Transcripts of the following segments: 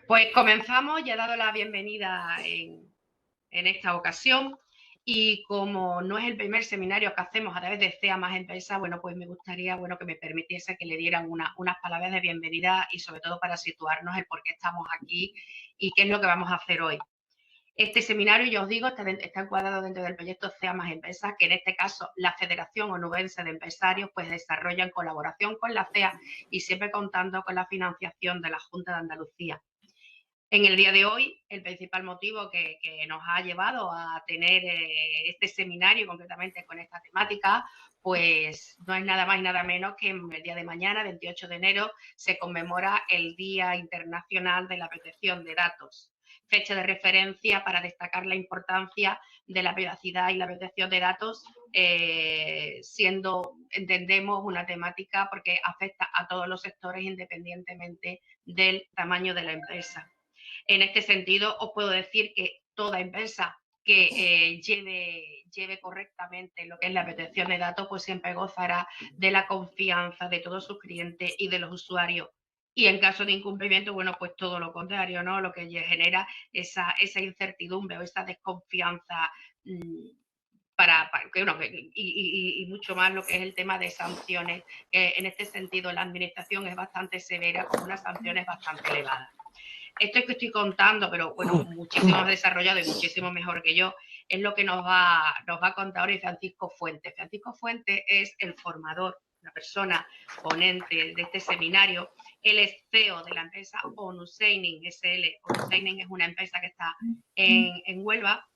Pues comenzamos, ya he dado la bienvenida en esta ocasión y como no es el primer seminario que hacemos a través de CEA más Empresa, bueno, pues me gustaría, bueno, que me permitiese que le dieran unas palabras de bienvenida y sobre todo para situarnos el por qué estamos aquí y qué es lo que vamos a hacer hoy. Este seminario, ya os digo, está encuadrado dentro del proyecto CEA más Empresas, que en este caso la Federación Onubense de Empresarios pues desarrolla en colaboración con la CEA y siempre contando con la financiación de la Junta de Andalucía. En el día de hoy, el principal motivo que nos ha llevado a tener este seminario, concretamente con esta temática, pues no es nada más y nada menos que el día de mañana, 28 de enero, se conmemora el Día Internacional de la Protección de Datos. Fecha de referencia para destacar la importancia de la privacidad y la protección de datos, siendo, entendemos, una temática porque afecta a todos los sectores independientemente del tamaño de la empresa. En este sentido, os puedo decir que toda empresa que lleve correctamente lo que es la protección de datos, pues siempre gozará de la confianza de todos sus clientes y de los usuarios. Y en caso de incumplimiento, bueno, pues todo lo contrario, ¿no? Lo que genera esa incertidumbre o esa desconfianza y mucho más lo que es el tema de sanciones. En este sentido, la administración es bastante severa con unas sanciones bastante elevadas. Esto es que estoy contando, pero bueno, muchísimo más desarrollado y muchísimo mejor que yo, es lo que nos va a contar hoy Francisco Fuentes. Francisco Fuentes es el formador, la persona ponente de este seminario. Él es CEO de la empresa Onuseining SL. Onuseining es una empresa que está en Huelva.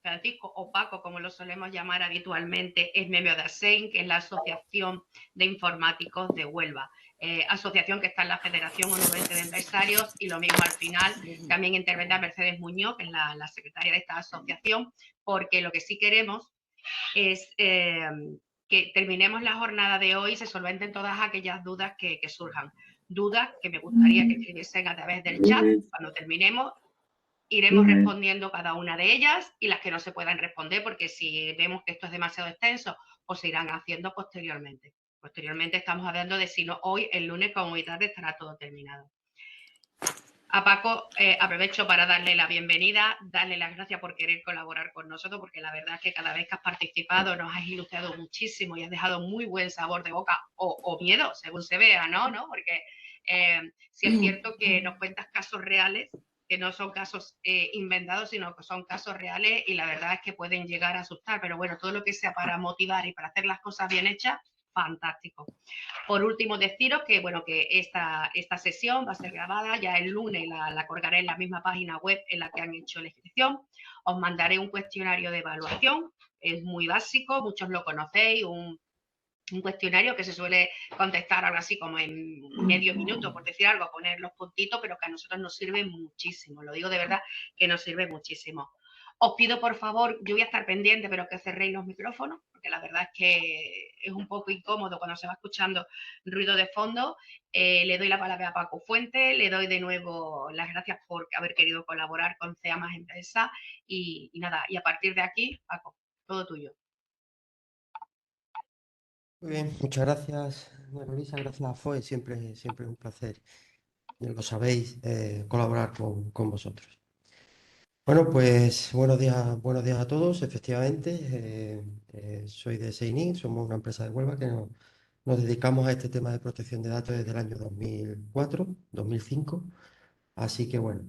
Francisco o Paco, como lo solemos llamar habitualmente, es miembro de ASEIN, que es la Asociación de Informáticos de Huelva. Asociación que está en la Federación Onubense de Empresarios, y lo mismo al final también intervendrá Mercedes Muñoz, que es la secretaria de esta asociación, porque lo que sí queremos es que terminemos la jornada de hoy y se solventen todas aquellas dudas que surjan. Dudas que me gustaría que escribiesen a través del chat. Cuando terminemos, iremos respondiendo cada una de ellas, y las que no se puedan responder, porque si vemos que esto es demasiado extenso, pues se irán haciendo posteriormente. Posteriormente estamos hablando de si no hoy, el lunes, como muy tarde, estará todo terminado. A Paco aprovecho para darle la bienvenida, darle las gracias por querer colaborar con nosotros, porque la verdad es que cada vez que has participado nos has ilustrado muchísimo y has dejado muy buen sabor de boca, o miedo, según se vea, ¿no? Porque sí es cierto que nos cuentas casos reales, que no son casos inventados, sino que son casos reales, y la verdad es que pueden llegar a asustar, pero bueno, todo lo que sea para motivar y para hacer las cosas bien hechas, fantástico. Por último, deciros que, bueno, que esta sesión va a ser grabada ya el lunes, la colgaré en la misma página web en la que han hecho la inscripción. Os mandaré un cuestionario de evaluación, es muy básico, muchos lo conocéis, un cuestionario que se suele contestar algo así como en medio minuto, por decir algo, poner los puntitos, pero que a nosotros nos sirve muchísimo, lo digo de verdad que nos sirve muchísimo. Os pido, por favor, yo voy a estar pendiente, pero que cerréis los micrófonos, porque la verdad es que es un poco incómodo cuando se va escuchando ruido de fondo. Le doy la palabra a Paco Fuente, le doy de nuevo las gracias por haber querido colaborar con CEA más Empresa, y nada, y a partir de aquí, Paco, todo tuyo. Muy bien, muchas gracias, María Luisa, gracias a FOE, siempre es un placer, ya lo sabéis, colaborar con vosotros. Bueno, pues buenos días a todos, efectivamente, soy de Seining, somos una empresa de Huelva que nos dedicamos a este tema de protección de datos desde el año 2004, 2005, así que bueno,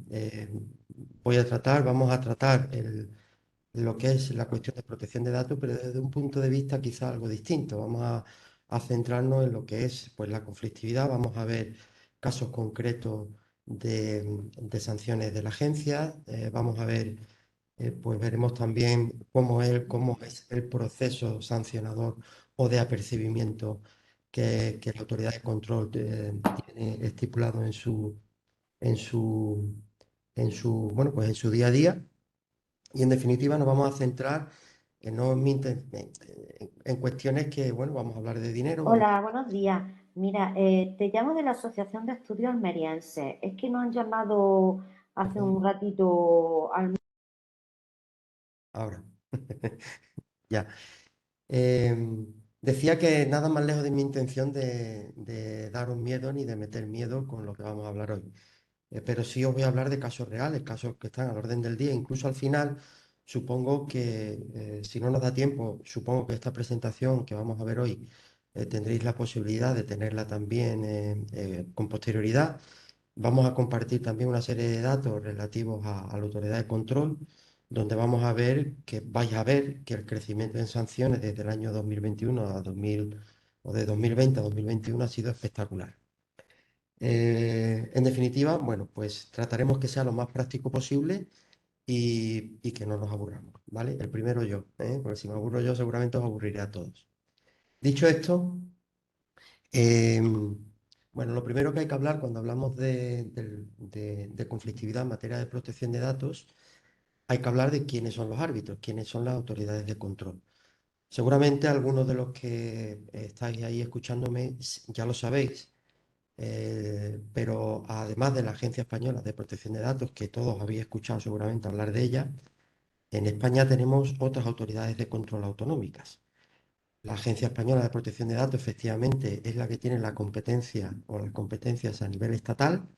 vamos a tratar lo que es la cuestión de protección de datos, pero desde un punto de vista quizá algo distinto. Vamos a centrarnos en lo que es pues, la conflictividad, vamos a ver casos concretos de sanciones de la agencia, vamos a ver, pues veremos también cómo es el proceso sancionador o de apercibimiento que la autoridad de control tiene estipulado en su, bueno, pues en su día a día. Y en definitiva nos vamos a centrar no en, en cuestiones que, bueno, vamos a hablar de dinero, vamos Hola, buenos días. Mira, te llamo de la Asociación de Estudios Almerienses. Es que nos han llamado hace un ratito al... ahora. Ya. Decía que nada más lejos de mi intención de daros miedo ni de meter miedo con lo que vamos a hablar hoy. pero sí os voy a hablar de casos reales, casos que están al orden del día. Incluso al final, supongo que, si no nos da tiempo, supongo que esta presentación que vamos a ver hoy tendréis la posibilidad de tenerla también con posterioridad. Vamos a compartir también una serie de datos relativos a la autoridad de control, donde vamos a ver que vais a ver que el crecimiento en sanciones desde el año 2021 a 2000, o de 2020 a 2021 ha sido espectacular. En definitiva, bueno, pues trataremos que sea lo más práctico posible y que no nos aburramos, ¿vale? El primero yo, porque si me aburro yo seguramente os aburriré a todos. Dicho esto, bueno, lo primero que hay que hablar cuando hablamos de conflictividad en materia de protección de datos, hay que hablar de quiénes son los árbitros, quiénes son las autoridades de control. Seguramente algunos de los que estáis ahí escuchándome ya lo sabéis, pero además de la Agencia Española de Protección de Datos, que todos habéis escuchado seguramente hablar de ella, en España tenemos otras autoridades de control autonómicas. La Agencia Española de Protección de Datos efectivamente es la que tiene la competencia o las competencias a nivel estatal,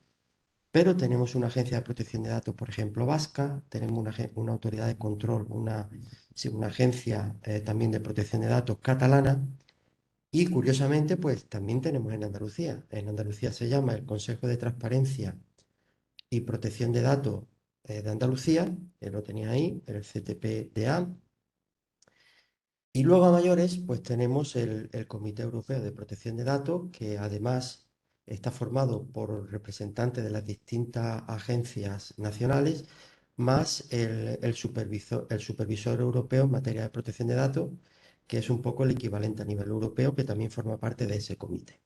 pero tenemos una agencia de protección de datos, por ejemplo, vasca, tenemos una autoridad de control, sí, una agencia también de protección de datos catalana y curiosamente pues también tenemos en Andalucía. En Andalucía se llama el Consejo de Transparencia y Protección de Datos de Andalucía, lo tenía ahí, el CTPDA. Y luego a mayores, pues tenemos el Comité Europeo de Protección de Datos, que además está formado por representantes de las distintas agencias nacionales, más el supervisor europeo en materia de protección de datos, que es un poco el equivalente a nivel europeo, que también forma parte de ese comité.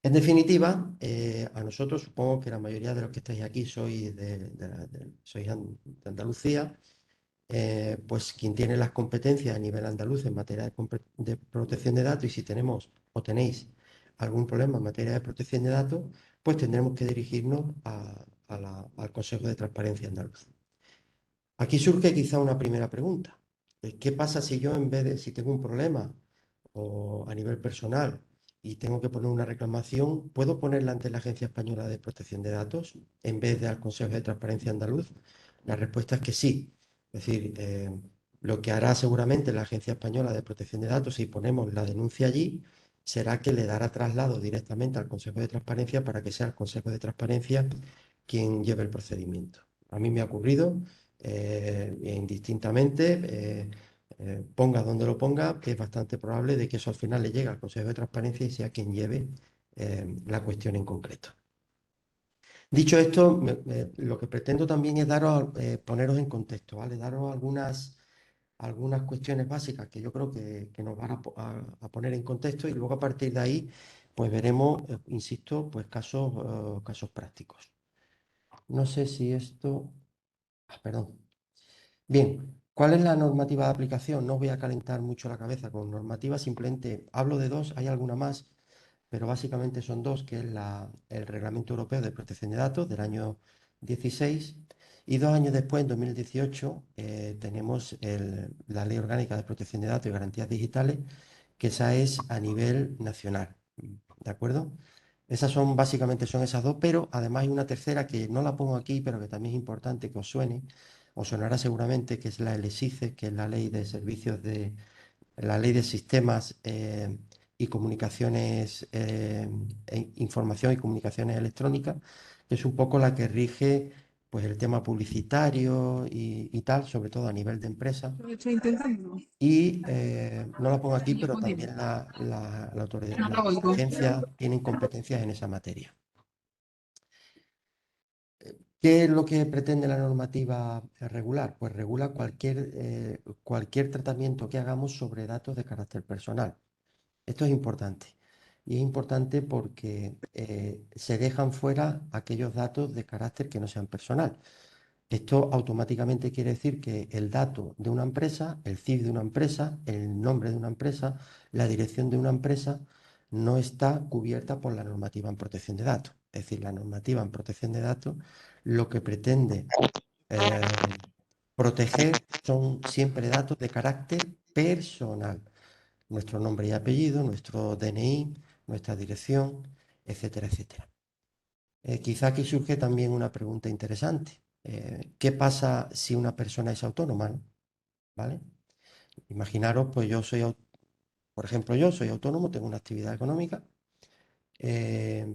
En definitiva, a nosotros, supongo que la mayoría de los que estáis aquí sois sois de Andalucía, pues quien tiene las competencias a nivel andaluz en materia de protección de datos, y si tenemos o tenéis algún problema en materia de protección de datos, pues tendremos que dirigirnos al Consejo de Transparencia Andaluz. Aquí surge quizá una primera pregunta. ¿Qué pasa si yo, en vez de, si tengo un problema o a nivel personal y tengo que poner una reclamación, puedo ponerla ante la Agencia Española de Protección de Datos en vez de al Consejo de Transparencia Andaluz? La respuesta es que sí. Es decir, lo que hará seguramente la Agencia Española de Protección de Datos, si ponemos la denuncia allí, será que le dará traslado directamente al Consejo de Transparencia para que sea el Consejo de Transparencia quien lleve el procedimiento. A mí me ha ocurrido indistintamente, ponga donde lo ponga, que es bastante probable de que eso al final le llegue al Consejo de Transparencia y sea quien lleve la cuestión en concreto. Dicho esto, lo que pretendo también es poneros en contexto, ¿vale? Daros algunas cuestiones básicas que yo creo que nos van a poner en contexto y luego a partir de ahí, pues veremos, insisto, pues casos prácticos. No sé si esto... perdón. Bien, ¿cuál es la normativa de aplicación? No os voy a calentar mucho la cabeza con normativa, simplemente hablo de dos, hay alguna más, pero básicamente son dos, que es el Reglamento Europeo de Protección de Datos del año 16 y 2 años después, en 2018, tenemos la Ley Orgánica de Protección de Datos y Garantías Digitales, que esa es a nivel nacional, ¿de acuerdo? Esas son, básicamente son esas dos, pero además hay una tercera que no la pongo aquí, pero que también es importante que os suene, os sonará seguramente, que es la LSICE, que es la Ley de Servicios la Ley de Sistemas y Comunicaciones, Información y Comunicaciones Electrónicas, que es un poco la que rige pues el tema publicitario y tal, sobre todo a nivel de empresa. Lo estoy intentando. Y no la pongo aquí, pero también autoridad, No la lo oigo. agencia tienen competencias en esa materia. ¿Qué es lo que pretende la normativa regular? Pues regula cualquier tratamiento que hagamos sobre datos de carácter personal. Esto es importante. Y es importante porque se dejan fuera aquellos datos de carácter que no sean personal. Esto automáticamente quiere decir que el dato de una empresa, el CIF de una empresa, el nombre de una empresa, la dirección de una empresa, no está cubierta por la normativa en protección de datos. Es decir, la normativa en protección de datos lo que pretende proteger son siempre datos de carácter personal. Nuestro nombre y apellido, nuestro DNI, nuestra dirección, etcétera, etcétera. Quizá aquí surge también una pregunta interesante. ¿Qué pasa si una persona es autónoma, ¿no? ¿Vale? Imaginaros, pues por ejemplo, yo soy autónomo, tengo una actividad económica. eh,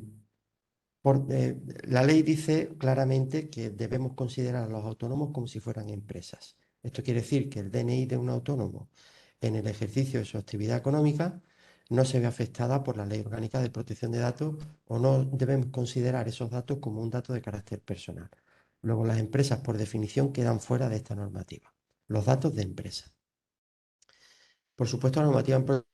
la ley dice claramente que debemos considerar a los autónomos como si fueran empresas. Esto quiere decir que el DNI de un autónomo en el ejercicio de su actividad económica no se ve afectada por la Ley Orgánica de Protección de Datos o no debemos considerar esos datos como un dato de carácter personal. Luego, las empresas, por definición, quedan fuera de esta normativa. Los datos de empresa. Por supuesto, la normativa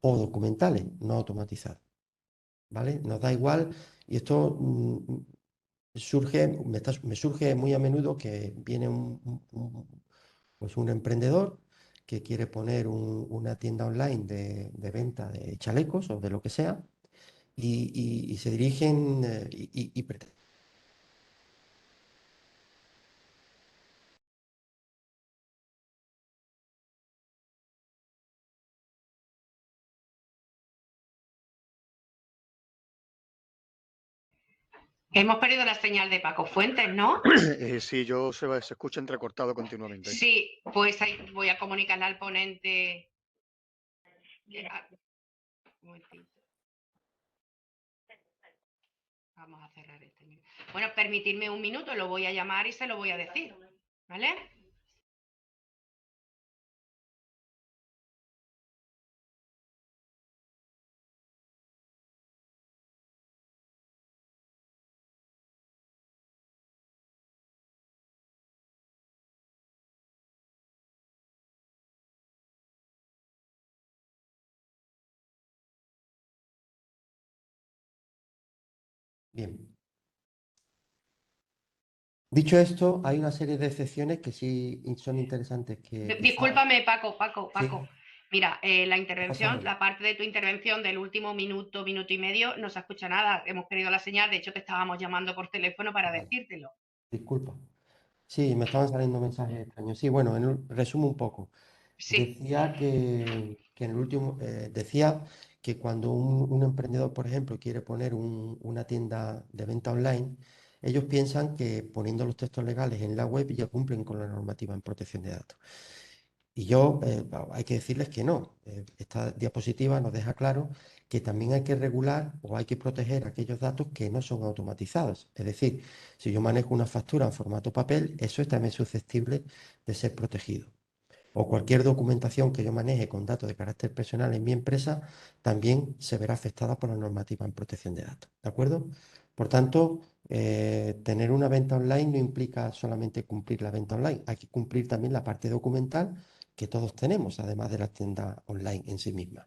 o documentales, no automatizados. ¿Vale? Nos da igual y esto me surge muy a menudo que viene pues un emprendedor que quiere poner una tienda online de venta de chalecos o de lo que sea y se dirigen y Hemos perdido la señal de Paco Fuentes, ¿no? Sí, se escucha entrecortado continuamente. Sí, pues ahí voy a comunicarle al ponente. Un momentito. Vamos a cerrar este minuto. Bueno, permitirme un minuto, lo voy a llamar y se lo voy a decir, ¿vale? bien. Dicho esto, hay una serie de excepciones que sí son interesantes Discúlpame, Paco. Sí. Mira, la intervención, la parte de tu intervención del último minuto, minuto y medio, no se escucha nada. Hemos perdido la señal, de hecho te estábamos llamando por teléfono para decírtelo. Disculpa. Sí, me estaban saliendo mensajes extraños. Sí, bueno, resumo un poco. Sí, Decía que en el último, decía que cuando un emprendedor, por ejemplo, quiere poner una tienda de venta online, ellos piensan que poniendo los textos legales en la web ya cumplen con la normativa en protección de datos. Y hay que decirles que no. Esta diapositiva nos deja claro que también hay que regular o hay que proteger aquellos datos que no son automatizados. Es decir, si yo manejo una factura en formato papel, eso es también susceptible de ser protegido. O cualquier documentación que yo maneje con datos de carácter personal en mi empresa también se verá afectada por la normativa en protección de datos. ¿De acuerdo? Por tanto, tener una venta online no implica solamente cumplir la venta online, hay que cumplir también la parte documental que todos tenemos, además de la tienda online en sí misma.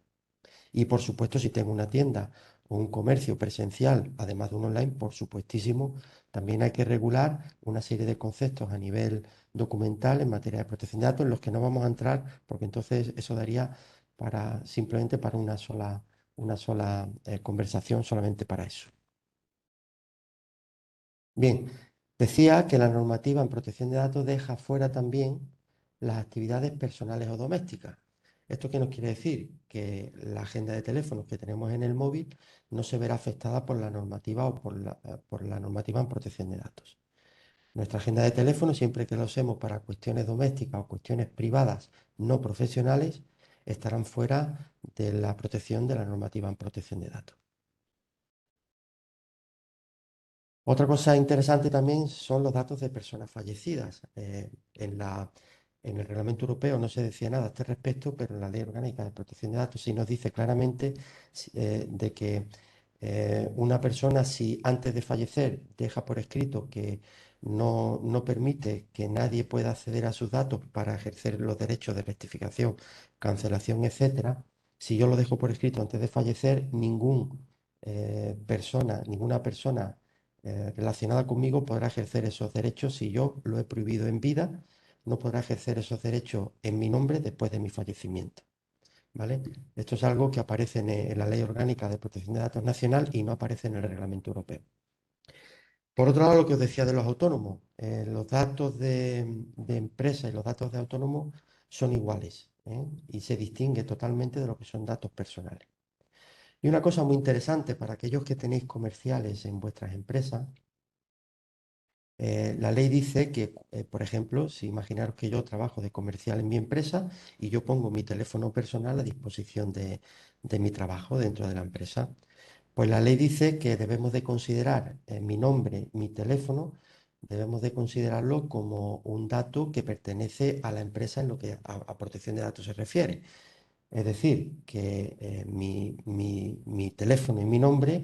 Y por supuesto, si tengo una tienda o un comercio presencial, además de un online, por supuestísimo, también hay que regular una serie de conceptos a nivel documental en materia de protección de datos en los que no vamos a entrar, porque entonces eso daría simplemente para una sola conversación solamente para eso. Bien, decía que la normativa en protección de datos deja fuera también las actividades personales o domésticas. ¿Esto qué nos quiere decir? Que la agenda de teléfonos que tenemos en el móvil no se verá afectada por la normativa o por la normativa en protección de datos. Nuestra agenda de teléfono, siempre que lo usemos para cuestiones domésticas o cuestiones privadas no profesionales, estarán fuera de la protección de la normativa en protección de datos. Otra cosa interesante también son los datos de personas fallecidas. En el Reglamento Europeo no se decía nada a este respecto, pero en la Ley Orgánica de Protección de Datos sí nos dice claramente de que una persona, si antes de fallecer deja por escrito que no permite que nadie pueda acceder a sus datos para ejercer los derechos de rectificación, cancelación, etcétera, si yo lo dejo por escrito antes de fallecer, ninguna persona relacionada conmigo podrá ejercer esos derechos si yo lo he prohibido en vida, no podrá ejercer esos derechos en mi nombre después de mi fallecimiento. ¿Vale? Esto es algo que aparece en la Ley Orgánica de Protección de Datos Nacional y no aparece en el Reglamento Europeo. Por otro lado, lo que os decía de los autónomos, los datos de empresa y los datos de autónomos son iguales, ¿eh? Y se distingue totalmente de lo que son datos personales. Y una cosa muy interesante para aquellos que tenéis comerciales en vuestras empresas, la ley dice que, por ejemplo, si imaginaros que yo trabajo de comercial en mi empresa y yo pongo mi teléfono personal a disposición de mi trabajo dentro de la empresa, pues la ley dice que debemos de considerar mi nombre, mi teléfono, debemos de considerarlo como un dato que pertenece a la empresa en lo que a protección de datos se refiere. Es decir, que mi teléfono y mi nombre,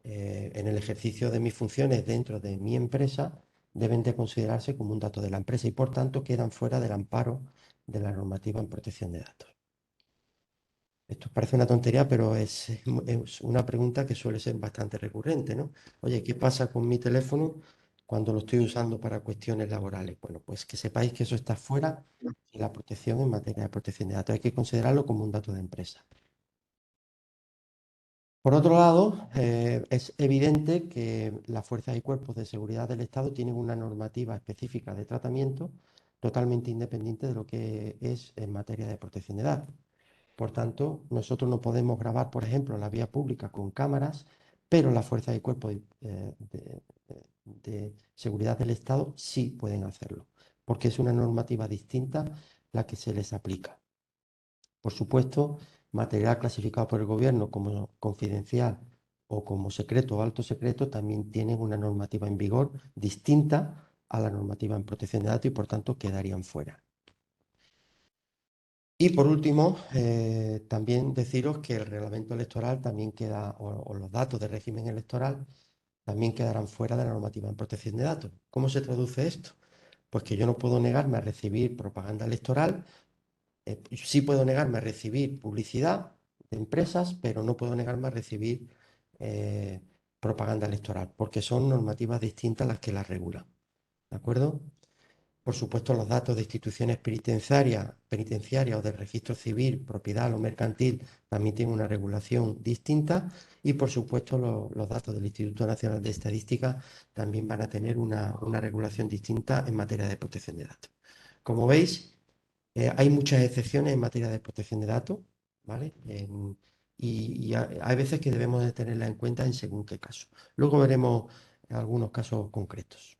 en el ejercicio de mis funciones dentro de mi empresa, deben de considerarse como un dato de la empresa y por tanto quedan fuera del amparo de la normativa en protección de datos. Esto parece una tontería, pero es una pregunta que suele ser bastante recurrente, ¿no? Oye, ¿qué pasa con mi teléfono cuando lo estoy usando para cuestiones laborales? Bueno, pues que sepáis que eso está fuera de la protección en materia de protección de datos. Hay que considerarlo como un dato de empresa. Por otro lado, es evidente que las fuerzas y cuerpos de seguridad del Estado tienen una normativa específica de tratamiento totalmente independiente de lo que es en materia de protección de datos. Por tanto, nosotros no podemos grabar, por ejemplo, en la vía pública con cámaras, pero las fuerzas y cuerpos de seguridad del Estado sí pueden hacerlo, porque es una normativa distinta la que se les aplica. Por supuesto, material clasificado por el gobierno como confidencial o como secreto o alto secreto también tienen una normativa en vigor distinta a la normativa en protección de datos y por tanto quedarían fuera. Y por último, también deciros que el reglamento electoral también queda, o los datos del régimen electoral, también quedarán fuera de la normativa en protección de datos. ¿Cómo se traduce esto? Pues que yo no puedo negarme a recibir propaganda electoral, sí puedo negarme a recibir publicidad de empresas, pero no puedo negarme a recibir propaganda electoral, porque son normativas distintas las que las regulan. ¿De acuerdo? Por supuesto, los datos de instituciones penitenciarias o del registro civil, propiedad o mercantil también tienen una regulación distinta y, por supuesto, los datos del Instituto Nacional de Estadística también van a tener una regulación distinta en materia de protección de datos. Como veis, hay muchas excepciones en materia de protección de datos, ¿vale? Y hay veces que debemos de tenerla en cuenta en según qué caso. Luego veremos algunos casos concretos.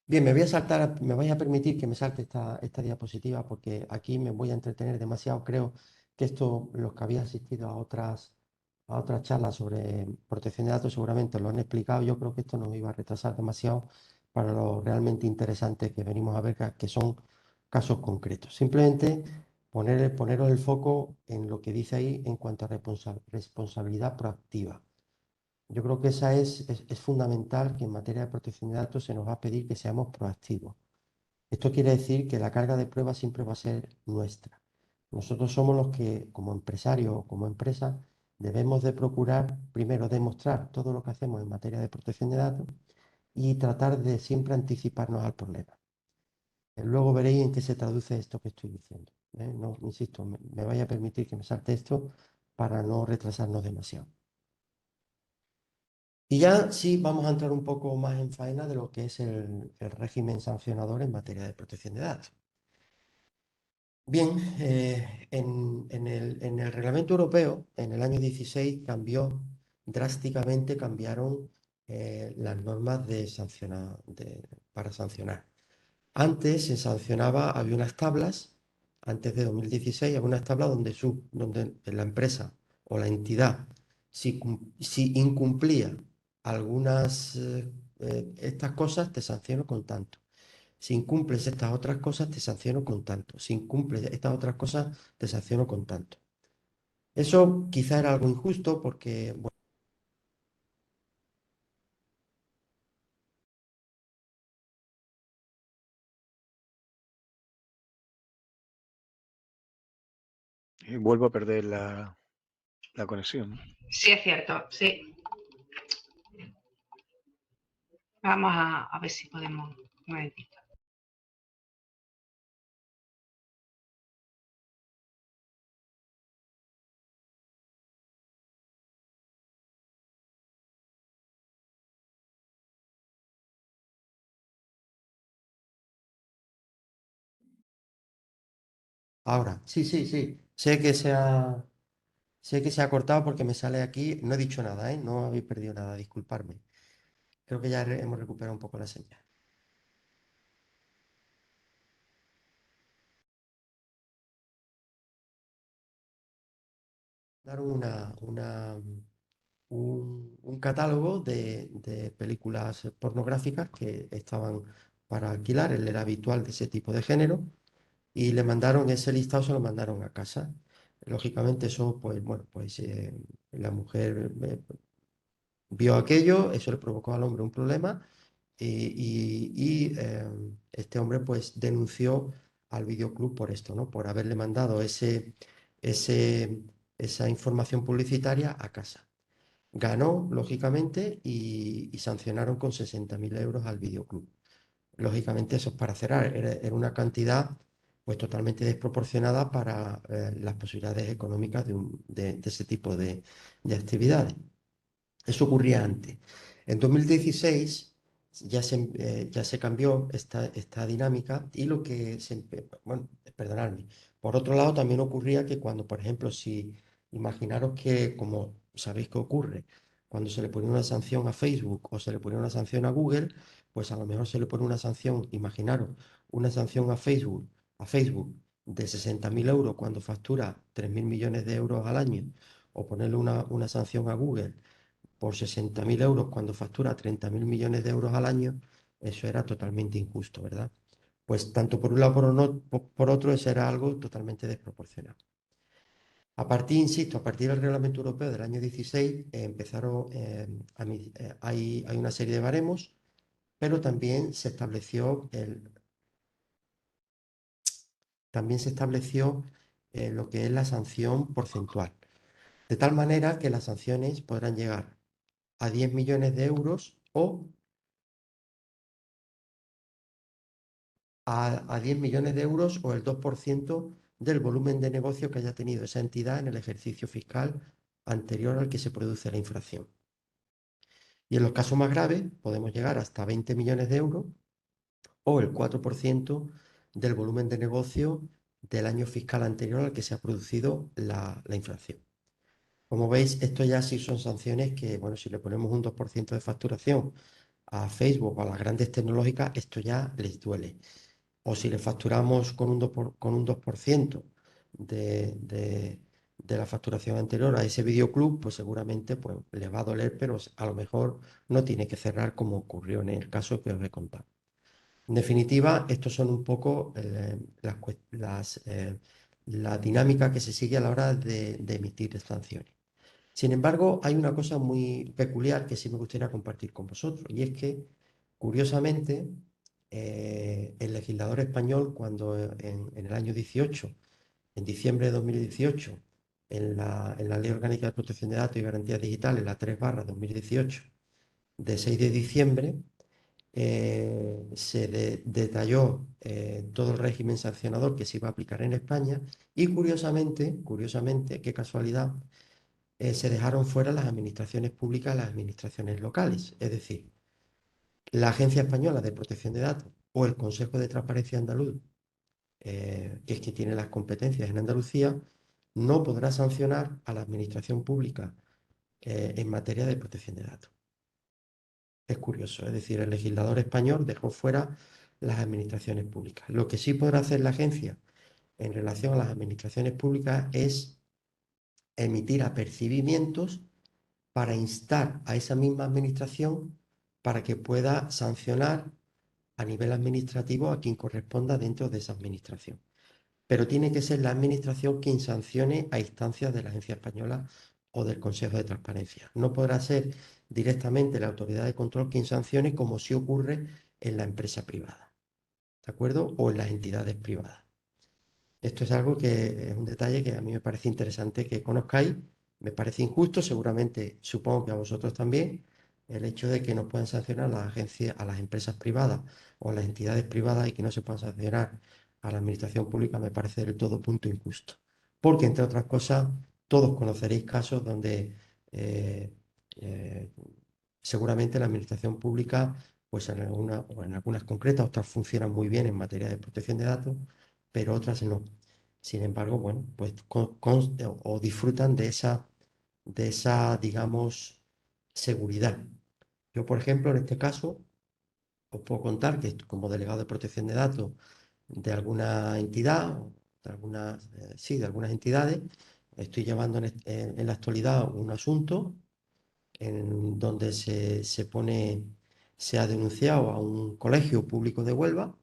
Bien, me vais a permitir que me salte esta diapositiva porque aquí me voy a entretener demasiado. Creo que esto, los que había asistido a otras charlas sobre protección de datos seguramente lo han explicado. Yo creo que esto nos iba a retrasar demasiado para lo realmente interesante que venimos a ver, que son casos concretos. Simplemente poneros el foco en lo que dice ahí en cuanto a responsabilidad proactiva. Yo creo que esa es fundamental, que en materia de protección de datos se nos va a pedir que seamos proactivos. Esto quiere decir que la carga de pruebas siempre va a ser nuestra. Nosotros somos los que, como empresarios o como empresa, debemos de procurar primero demostrar todo lo que hacemos en materia de protección de datos y tratar de siempre anticiparnos al problema. Luego veréis en qué se traduce esto que estoy diciendo. No, insisto, me vaya a permitir que me salte esto para no retrasarnos demasiado. Y ya sí vamos a entrar un poco más en faena de lo que es el régimen sancionador en materia de protección de datos. Bien, en el reglamento europeo, en el año 16, cambiaron las normas para sancionar. Antes se sancionaba, había unas tablas, antes de 2016, había unas tablas donde la empresa o la entidad, si incumplía estas cosas, te sanciono con tanto. Si incumples estas otras cosas, te sanciono con tanto. Si incumples estas otras cosas, te sanciono con tanto. Eso quizá era algo injusto porque, bueno, Y vuelvo a perder la conexión. Sí, es cierto, sí. Vamos a ver si podemos. Un momentito. Ahora, sí, sí, sí. Sé que se ha cortado porque me sale aquí. No he dicho nada, ¿eh? No habéis perdido nada, disculparme. Creo que ya hemos recuperado un poco la señal. Dar un catálogo de películas pornográficas que estaban para alquilar. Él era habitual de ese tipo de género y le mandaron ese listado, se lo mandaron a casa. Lógicamente eso, pues bueno, pues la mujer vio aquello, eso le provocó al hombre un problema este hombre pues denunció al videoclub por esto, ¿no? Por haberle mandado ese, esa información publicitaria a casa. Ganó, lógicamente, y sancionaron con 60.000 euros al videoclub. Lógicamente eso es para cerrar, era una cantidad pues totalmente desproporcionada para las posibilidades económicas de ese tipo de actividades. Eso ocurría antes. En 2016 ya se cambió esta dinámica y lo que bueno, perdonadme. Por otro lado, también ocurría que cuando, por ejemplo, si imaginaros que, como sabéis que ocurre, cuando se le pone una sanción a Facebook o se le pone una sanción a Google, pues a lo mejor se le pone una sanción, imaginaros, una sanción a Facebook de 60.000 euros cuando factura 3.000 millones de euros al año, o ponerle una sanción a Google por 60.000 euros cuando factura 30.000 millones de euros al año, eso era totalmente injusto, ¿verdad? Pues tanto por un lado por otro, eso era algo totalmente desproporcionado. A partir, insisto, a partir del Reglamento Europeo del año 16 empezaron, hay una serie de baremos, pero también se estableció lo que es la sanción porcentual, de tal manera que las sanciones podrán llegar a 10 millones de euros o a 10 millones de euros o el 2% del volumen de negocio que haya tenido esa entidad en el ejercicio fiscal anterior al que se produce la infracción. Y en los casos más graves podemos llegar hasta 20 millones de euros o el 4% del volumen de negocio del año fiscal anterior al que se ha producido la infracción. Como veis, esto ya sí son sanciones que, bueno, si le ponemos un 2% de facturación a Facebook o a las grandes tecnológicas, esto ya les duele. O si le facturamos con un 2% de la facturación anterior a ese videoclub, pues seguramente pues, le va a doler, pero a lo mejor no tiene que cerrar como ocurrió en el caso que os he contado. En definitiva, estos son un poco la dinámica que se sigue a la hora de emitir sanciones. Sin embargo, hay una cosa muy peculiar que sí me gustaría compartir con vosotros, y es que, curiosamente, el legislador español, cuando en el año 18, en diciembre de 2018, en la Ley Orgánica de Protección de Datos y Garantías Digitales, la 3/2018, de 6 de diciembre, se detalló todo el régimen sancionador que se iba a aplicar en España y curiosamente, qué casualidad, se dejaron fuera las administraciones públicas, las administraciones locales. Es decir, la Agencia Española de Protección de Datos o el Consejo de Transparencia Andaluz, que es que tiene las competencias en Andalucía, no podrá sancionar a la administración pública en materia de protección de datos. Es curioso, es decir, el legislador español dejó fuera las administraciones públicas. Lo que sí podrá hacer la agencia en relación a las administraciones públicas es emitir apercibimientos para instar a esa misma administración para que pueda sancionar a nivel administrativo a quien corresponda dentro de esa administración. Pero tiene que ser la administración quien sancione a instancias de la Agencia Española o del Consejo de Transparencia. No podrá ser directamente la autoridad de control quien sancione, como sí ocurre en la empresa privada, ¿de acuerdo? O en las entidades privadas. Esto es algo que es un detalle que a mí me parece interesante que conozcáis. Me parece injusto, seguramente supongo que a vosotros también, el hecho de que no puedan sancionar a las agencias, a las empresas privadas o a las entidades privadas y que no se puedan sancionar a la administración pública me parece del todo punto injusto. Porque, entre otras cosas, todos conoceréis casos donde eh, eh, seguramente la administración pública, pues o en algunas concretas, otras funcionan muy bien en materia de protección de datos, pero otras no. Sin embargo, bueno, pues o disfrutan de esa, digamos, seguridad. Yo, por ejemplo, en este caso, os puedo contar que como delegado de protección de datos de alguna entidad, sí, de algunas entidades, estoy llevando en la actualidad un asunto en donde se ha denunciado a un colegio público de Huelva.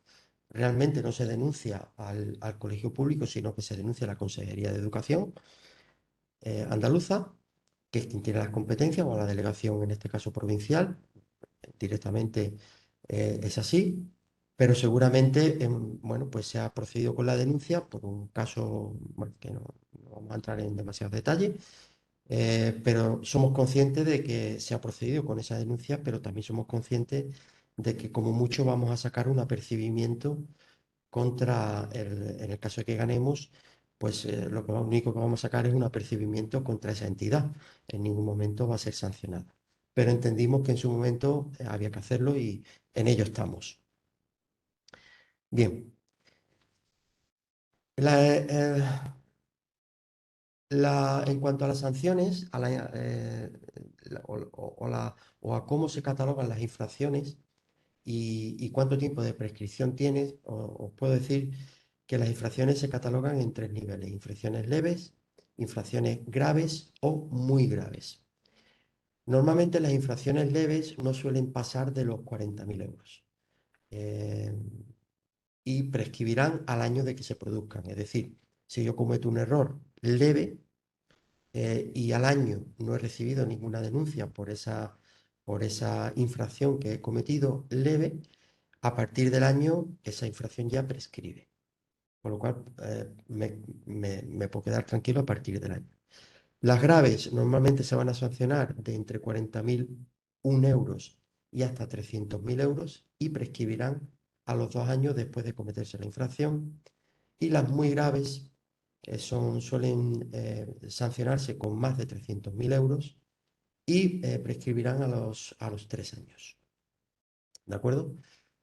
Realmente no se denuncia al colegio público, sino que se denuncia a la Consejería de Educación andaluza, que es quien tiene las competencias, o a la delegación, en este caso provincial. Directamente es así, pero seguramente, bueno, pues se ha procedido con la denuncia por un caso, bueno, que no vamos a entrar en demasiados detalles, pero somos conscientes de que se ha procedido con esa denuncia, pero también somos conscientes de que como mucho vamos a sacar un apercibimiento en el caso de que ganemos, pues lo único que vamos a sacar es un apercibimiento contra esa entidad. En ningún momento va a ser sancionada. Pero entendimos que en su momento había que hacerlo y en ello estamos. Bien. En cuanto a las sanciones, o a cómo se catalogan las infracciones y cuánto tiempo de prescripción tiene, os puedo decir que las infracciones se catalogan en tres niveles: infracciones leves, infracciones graves o muy graves. Normalmente las infracciones leves no suelen pasar de los 40.000 euros y prescribirán al año de que se produzcan. Es decir, si yo cometo un error leve, y al año no he recibido ninguna denuncia por esa infracción que he cometido leve, a partir del año esa infracción ya prescribe. Con lo cual me puedo quedar tranquilo a partir del año. Las graves normalmente se van a sancionar de entre 40.001 euros y hasta 300.000 euros y prescribirán a los 2 años después de cometerse la infracción. Y las muy graves suelen sancionarse con más de 300.000 euros y prescribirán a los 3 años. ¿De acuerdo?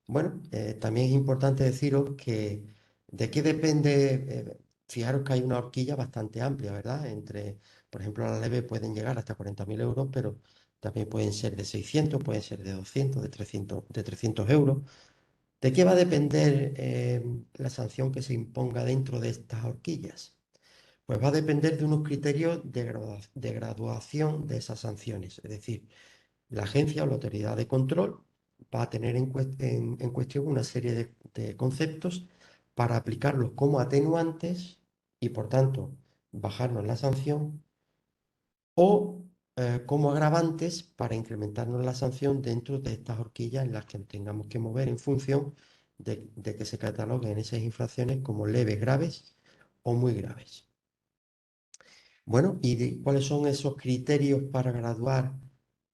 Bueno, también es importante deciros que de qué depende, fijaros que hay una horquilla bastante amplia, ¿verdad? Por ejemplo, a la leve pueden llegar hasta 40.000 euros, pero también pueden ser de 600, pueden ser de 200, de 300 euros. ¿De qué va a depender la sanción que se imponga dentro de estas horquillas? Pues va a depender de unos criterios de graduación de esas sanciones. Es decir, la agencia o la autoridad de control va a tener en cuestión una serie de conceptos para aplicarlos como atenuantes y, por tanto, bajarnos la sanción, o como agravantes para incrementarnos la sanción dentro de estas horquillas en las que tengamos que mover en función de que se cataloguen esas infracciones como leves, graves o muy graves. Bueno, ¿y cuáles son esos criterios para graduar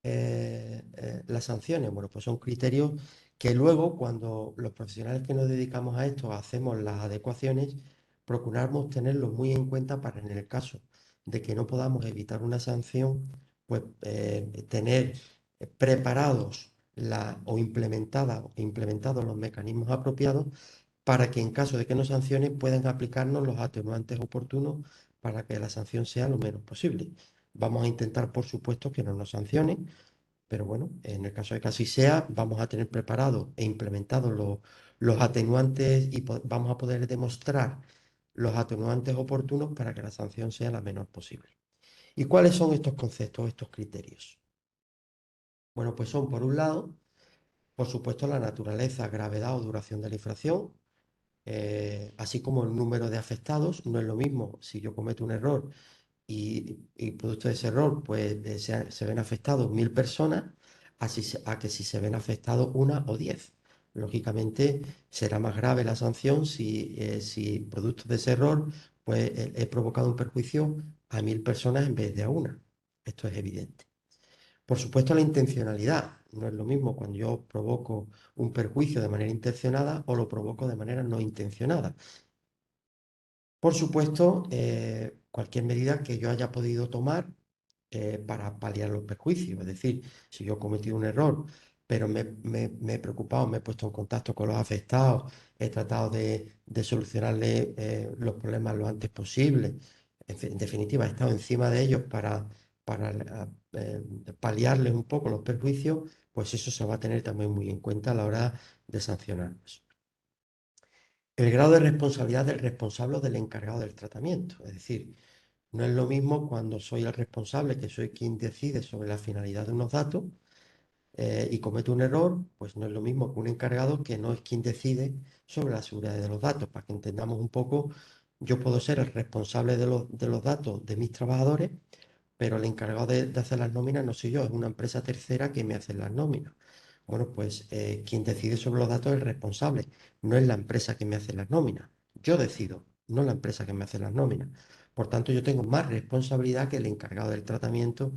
las sanciones? Bueno, pues son criterios que luego, cuando los profesionales que nos dedicamos a esto hacemos las adecuaciones, procuramos tenerlos muy en cuenta para, en el caso de que no podamos evitar una sanción, pues tener preparados implementados los mecanismos apropiados para que, en caso de que nos sancionen, puedan aplicarnos los atenuantes oportunos para que la sanción sea lo menos posible. Vamos a intentar, por supuesto, que no nos sancionen, pero bueno, en el caso de que así sea, vamos a tener preparados e implementados los atenuantes y vamos a poder demostrar los atenuantes oportunos para que la sanción sea la menor posible. ¿Y cuáles son estos conceptos, estos criterios? Bueno, pues son, por un lado, por supuesto, la naturaleza, gravedad o duración de la infracción, así como el número de afectados. No es lo mismo si yo cometo un error y producto de ese error pues se ven afectados 1.000 personas, a que si se ven afectados 1 o 10. Lógicamente será más grave la sanción si producto de ese error pues he provocado un perjuicio a 1.000 personas en vez de a una. Esto es evidente. Por supuesto, la intencionalidad. No es lo mismo cuando yo provoco un perjuicio de manera intencionada o lo provoco de manera no intencionada. Por supuesto, cualquier medida que yo haya podido tomar para paliar los perjuicios. Es decir, si yo he cometido un error pero me he preocupado, me he puesto en contacto con los afectados, he tratado de solucionarle los problemas lo antes posible. En definitiva, he estado encima de ellos para paliarles un poco los perjuicios, pues eso se va a tener también muy en cuenta a la hora de sancionarlos. El grado de responsabilidad del responsable o del encargado del tratamiento, es decir, no es lo mismo cuando soy el responsable, que soy quien decide sobre la finalidad de unos datos, y comete un error, pues no es lo mismo que un encargado que no es quien decide sobre la seguridad de los datos. Para que entendamos un poco, yo puedo ser el responsable de los datos de mis trabajadores, pero el encargado de hacer las nóminas no soy yo, es una empresa tercera que me hace las nóminas. Bueno, pues quien decide sobre los datos es el responsable, no es la empresa que me hace las nóminas. Yo decido, no la empresa que me hace las nóminas. Por tanto, yo tengo más responsabilidad que el encargado del tratamiento,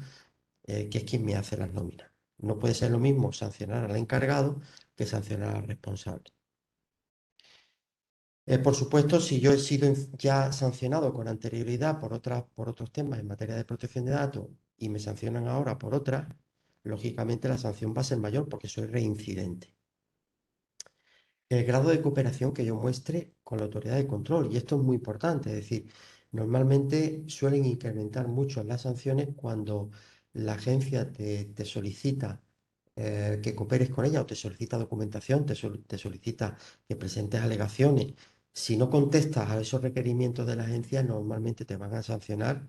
que es quien me hace las nóminas. No puede ser lo mismo sancionar al encargado que sancionar al responsable. Por supuesto, si yo he sido ya sancionado con anterioridad por otros temas en materia de protección de datos y me sancionan ahora por otras, lógicamente la sanción va a ser mayor porque soy reincidente. El grado de cooperación que yo muestre con la autoridad de control, y esto es muy importante, es decir, normalmente suelen incrementar mucho las sanciones cuando la agencia te solicita que cooperes con ella o te solicita documentación, te solicita que presentes alegaciones. Si no contestas a esos requerimientos de la agencia, normalmente te van a sancionar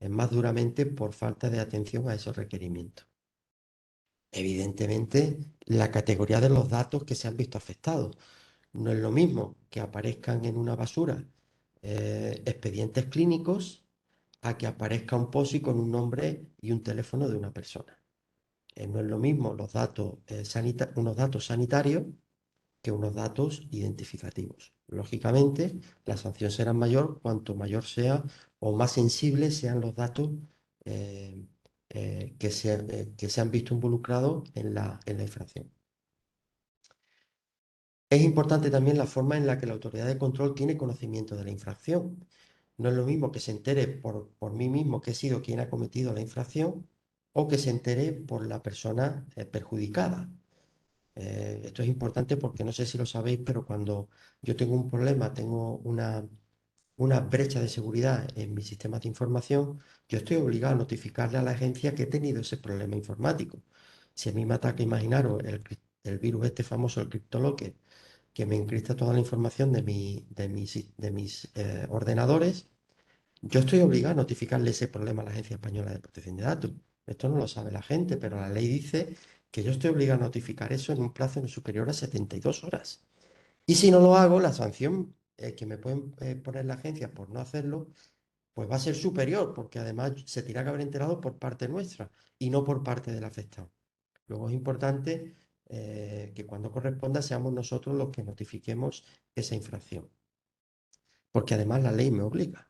más duramente por falta de atención a esos requerimientos. Evidentemente, la categoría de los datos que se han visto afectados. No es lo mismo que aparezcan en una basura expedientes clínicos a que aparezca un POSI con un nombre y un teléfono de una persona. No es lo mismo los datos, unos datos sanitarios que unos datos identificativos. Lógicamente, la sanción será mayor cuanto mayor sea o más sensibles sean los datos eh, que se han visto involucrados en la infracción. Es importante también la forma en la que la autoridad de control tiene conocimiento de la infracción. No es lo mismo que se entere por mí mismo que he sido quien ha cometido la infracción o que se entere por la persona perjudicada. Esto es importante porque no sé si lo sabéis, pero cuando yo tengo un problema, tengo una brecha de seguridad en mis sistemas de información, yo estoy obligado a notificarle a la agencia que he tenido ese problema informático. Si a mí me ataca, imaginaros, el virus este famoso, el CryptoLocker, que me encripta toda la información de mis ordenadores, yo estoy obligado a notificarle ese problema a la Agencia Española de Protección de Datos. Esto no lo sabe la gente, pero la ley dice que yo estoy obligado a notificar eso en un plazo no superior a 72 horas. Y si no lo hago, la sanción que me pueden poner la agencia por no hacerlo, pues va a ser superior, porque además se tendrá que haber enterado por parte nuestra y no por parte del afectado. Luego es importante que cuando corresponda seamos nosotros los que notifiquemos esa infracción, porque además la ley me obliga.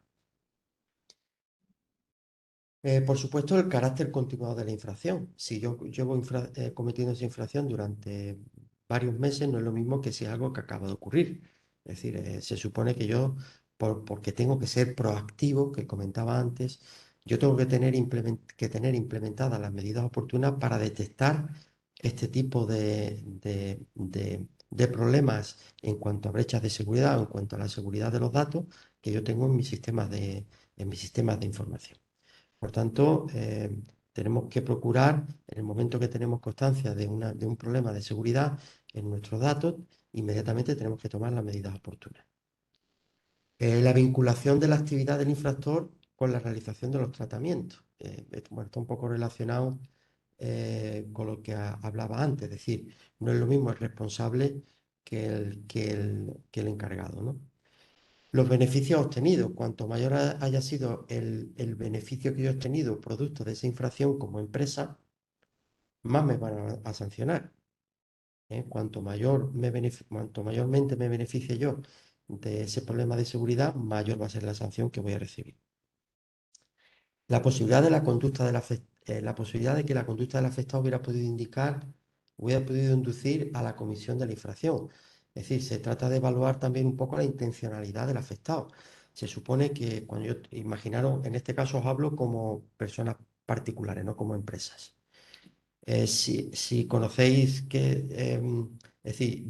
Por supuesto, el carácter continuado de la infracción. Si yo llevo cometiendo esa infracción durante varios meses, no es lo mismo que si es algo que acaba de ocurrir. Es decir, se supone que yo, porque tengo que ser proactivo, que comentaba antes, yo tengo que tener implementadas las medidas oportunas para detectar este tipo de problemas en cuanto a brechas de seguridad o en cuanto a la seguridad de los datos que yo tengo en mis sistemas de información. Por tanto, tenemos que procurar, en el momento que tenemos constancia de un problema de seguridad en nuestros datos, inmediatamente tenemos que tomar las medidas oportunas. La vinculación de la actividad del infractor con la realización de los tratamientos. Bueno, está un poco relacionado con lo que hablaba antes, es decir, no es lo mismo el responsable que el encargado, ¿no? Los beneficios obtenidos, cuanto mayor haya sido el beneficio que yo he obtenido producto de esa infracción como empresa, más me van a sancionar. Cuanto mayormente me beneficie yo de ese problema de seguridad, mayor va a ser la sanción que voy a recibir. La posibilidad de la posibilidad de que la conducta del afectado hubiera podido inducir a la comisión de la infracción. Es decir, se trata de evaluar también un poco la intencionalidad del afectado. Se supone que imaginaros, en este caso os hablo como personas particulares, no como empresas. Si conocéis que, es decir,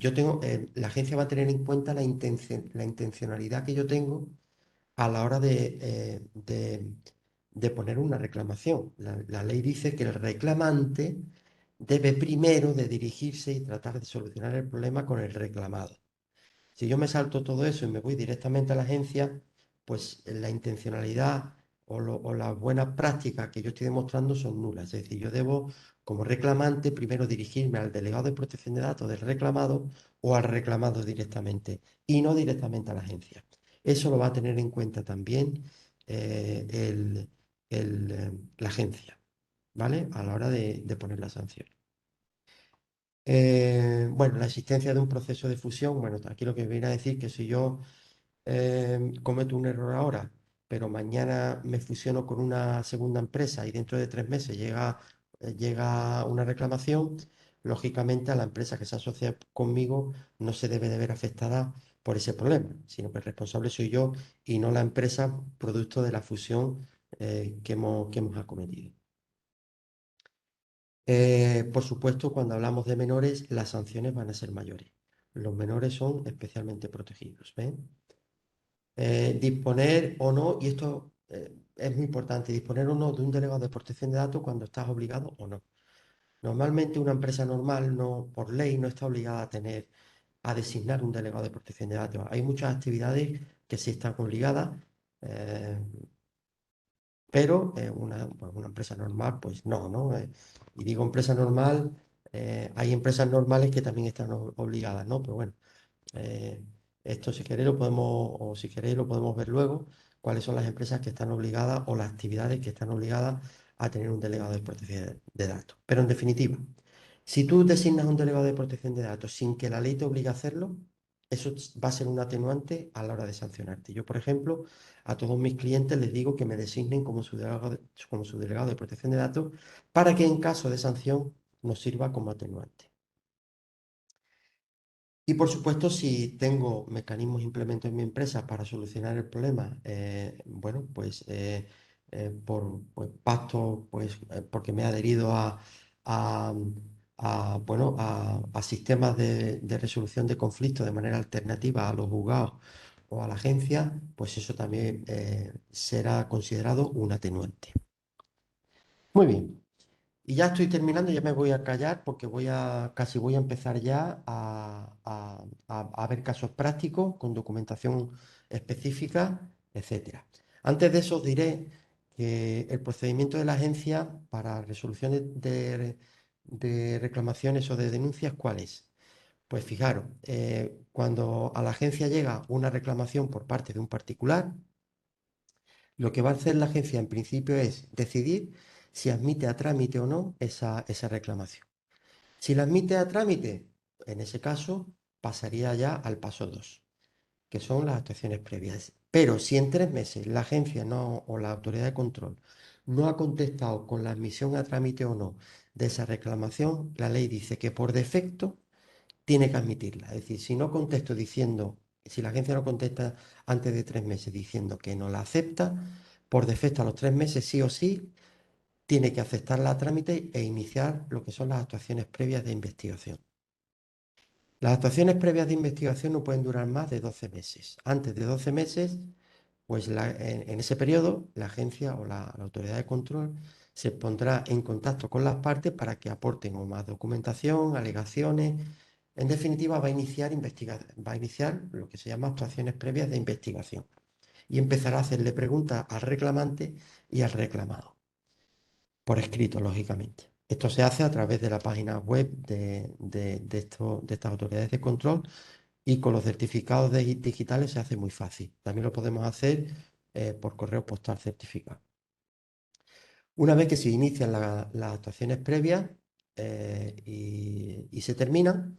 la agencia va a tener en cuenta la intencionalidad que yo tengo a la hora de poner una reclamación. La ley dice que el reclamante debe primero de dirigirse y tratar de solucionar el problema con el reclamado. Si yo me salto todo eso y me voy directamente a la agencia, pues la intencionalidad o las buenas prácticas que yo estoy demostrando son nulas. Es decir, yo debo, como reclamante, primero dirigirme al delegado de protección de datos del reclamado o al reclamado directamente y no directamente a la agencia. Eso lo va a tener en cuenta también la agencia, ¿vale? A la hora de poner la sanción. Bueno, la existencia de un proceso de fusión, bueno, aquí lo que viene a decir que si yo cometo un error ahora, pero mañana me fusiono con una segunda empresa y dentro de 3 meses llega una reclamación, lógicamente a la empresa que se asocia conmigo no se debe de ver afectada por ese problema, sino que el responsable soy yo y no la empresa producto de la fusión que hemos acometido. Por supuesto, cuando hablamos de menores, las sanciones van a ser mayores. Los menores son especialmente protegidos. ¿Ven? Disponer o no, y esto es muy importante, disponer o no de un delegado de protección de datos cuando estás obligado o no. Normalmente una empresa normal, no, por ley, no está obligada a designar un delegado de protección de datos. Hay muchas actividades que sí están obligadas, eh, pero una empresa normal, pues no, ¿no? Y digo empresa normal, hay empresas normales que también están obligadas, ¿no? Pero bueno, eh, esto si queréis lo podemos ver luego, cuáles son las empresas que están obligadas o las actividades que están obligadas a tener un delegado de protección de datos. Pero en definitiva, si tú designas un delegado de protección de datos sin que la ley te obligue a hacerlo, eso va a ser un atenuante a la hora de sancionarte. Yo, por ejemplo, a todos mis clientes les digo que me designen como su delegado de protección de datos para que en caso de sanción nos sirva como atenuante. Y por supuesto, si tengo mecanismos implementos en mi empresa para solucionar el problema, bueno, pues por pacto, pues porque me he adherido a, bueno, a sistemas de resolución de conflictos de manera alternativa a los juzgados o a la agencia, pues eso también será considerado un atenuante. Muy bien. Y ya estoy terminando, ya me voy a callar porque casi voy a empezar ya a ver casos prácticos con documentación específica, etcétera. Antes de eso os diré que el procedimiento de la agencia para resoluciones de reclamaciones o de denuncias, ¿cuál es? Pues fijaros, cuando a la agencia llega una reclamación por parte de un particular, lo que va a hacer la agencia en principio es decidir si admite a trámite o no esa reclamación. Si la admite a trámite, en ese caso pasaría ya al paso 2, que son las actuaciones previas. Pero si en 3 meses la agencia o la autoridad de control no ha contestado con la admisión a trámite o no de esa reclamación, la ley dice que por defecto tiene que admitirla. Es decir, si la agencia no contesta antes de 3 meses diciendo que no la acepta, por defecto a los 3 meses sí o sí tiene que aceptarla a trámite e iniciar lo que son las actuaciones previas de investigación. Las actuaciones previas de investigación no pueden durar más de 12 meses. Antes de 12 meses, pues en ese periodo, la agencia o la autoridad de control se pondrá en contacto con las partes para que aporten o más documentación, alegaciones. En definitiva, va a iniciar lo que se llama actuaciones previas de investigación y empezará a hacerle preguntas al reclamante y al reclamado, por escrito, lógicamente. Esto se hace a través de la página web de estas autoridades de control y con los certificados digitales se hace muy fácil. También lo podemos hacer por correo postal certificado. Una vez que se inician las actuaciones previas y se terminan,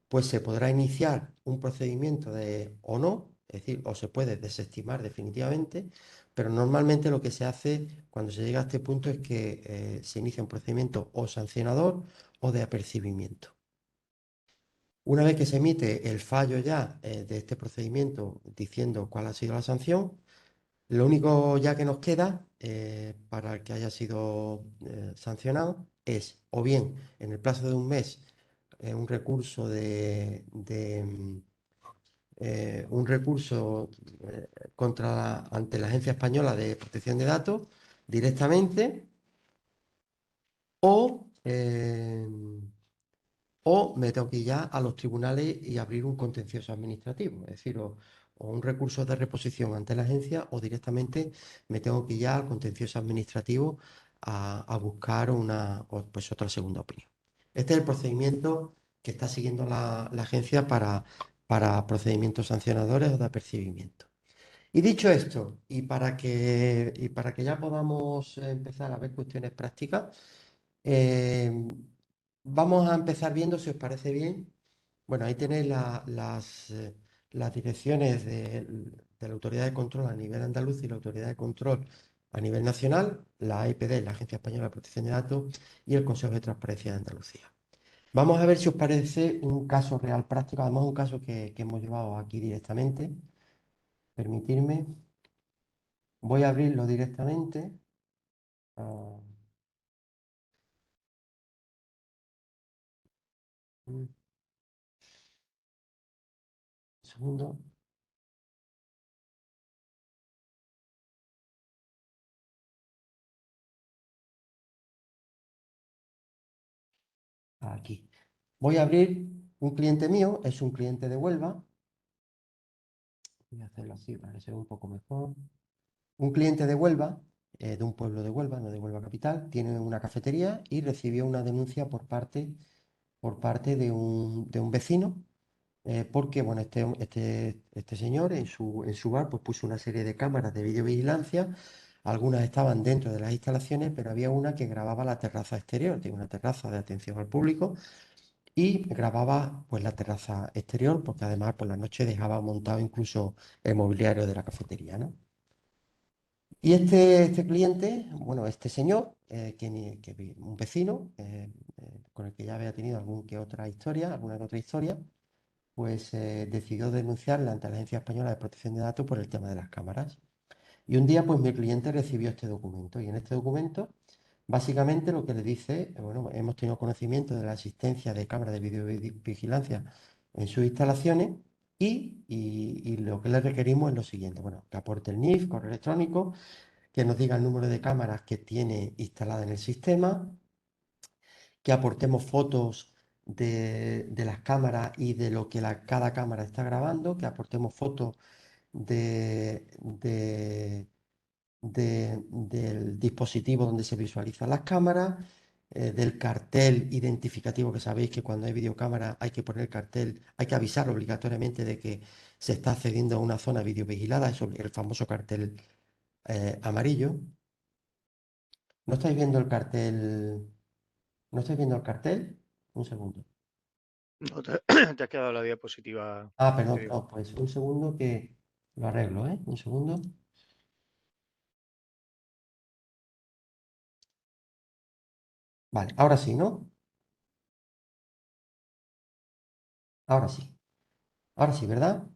pues se podrá iniciar un procedimiento o no, es decir, o se puede desestimar definitivamente, pero normalmente lo que se hace cuando se llega a este punto es que se inicia un procedimiento o sancionador o de apercibimiento. Una vez que se emite el fallo ya de este procedimiento diciendo cuál ha sido la sanción, lo único ya que nos queda para el que haya sido sancionado es o bien en el plazo de un mes un recurso un recurso ante la Agencia Española de Protección de Datos directamente o me tengo que ir ya a los tribunales y abrir un contencioso administrativo, es decir, o un recurso de reposición ante la agencia o directamente me tengo que ir ya al contencioso administrativo a buscar pues otra segunda opinión. Este es el procedimiento que está siguiendo la agencia para procedimientos sancionadores o de apercibimiento. Y dicho esto, y para que ya podamos empezar a ver cuestiones prácticas, eh, vamos a empezar viendo, si os parece bien. Bueno, ahí tenéis las direcciones de la Autoridad de Control a nivel andaluz y la Autoridad de Control a nivel nacional, la AIPD, la Agencia Española de Protección de Datos, y el Consejo de Transparencia de Andalucía. Vamos a ver si os parece un caso real práctico, además un caso que hemos llevado aquí directamente. Permitirme, voy a abrirlo directamente. Ah, un segundo. Aquí. Voy a abrir un cliente mío, es un cliente de Huelva. Voy a hacerlo así para que se vea un poco mejor. Un cliente de Huelva, de un pueblo de Huelva, no de Huelva capital, tiene una cafetería y recibió una denuncia por parte de un vecino, porque bueno, este señor en su bar pues, puso una serie de cámaras de videovigilancia. Algunas estaban dentro de las instalaciones, pero había una que grababa la terraza exterior, tiene una terraza de atención al público y grababa pues la terraza exterior, porque además por la noche dejaba montado incluso el mobiliario de la cafetería, ¿no? Y este cliente, bueno, este señor, un vecino, con el que ya había tenido alguna que otra historia, pues decidió denunciarla ante la Agencia Española de Protección de Datos por el tema de las cámaras. Y un día, pues mi cliente recibió este documento y en este documento, básicamente lo que le dice, bueno, hemos tenido conocimiento de la existencia de cámaras de videovigilancia en sus instalaciones y lo que le requerimos es lo siguiente, bueno, que aporte el NIF, correo electrónico, que nos diga el número de cámaras que tiene instalada en el sistema, que aportemos fotos de las cámaras y de lo que cada cámara está grabando, que aportemos fotos del dispositivo donde se visualizan las cámaras, del cartel identificativo, que sabéis que cuando hay videocámara hay que poner el cartel, hay que avisar obligatoriamente de que se está accediendo a una zona videovigilada, eso, el famoso cartel amarillo. ¿No estáis viendo el cartel? ¿No estáis viendo el cartel? Un segundo. No, te ha quedado la diapositiva Perdón, anterior. no, pues un segundo que lo arreglo, ¿eh? Un segundo. Vale, ahora sí, ¿no? Ahora sí. Ahora sí, ¿verdad?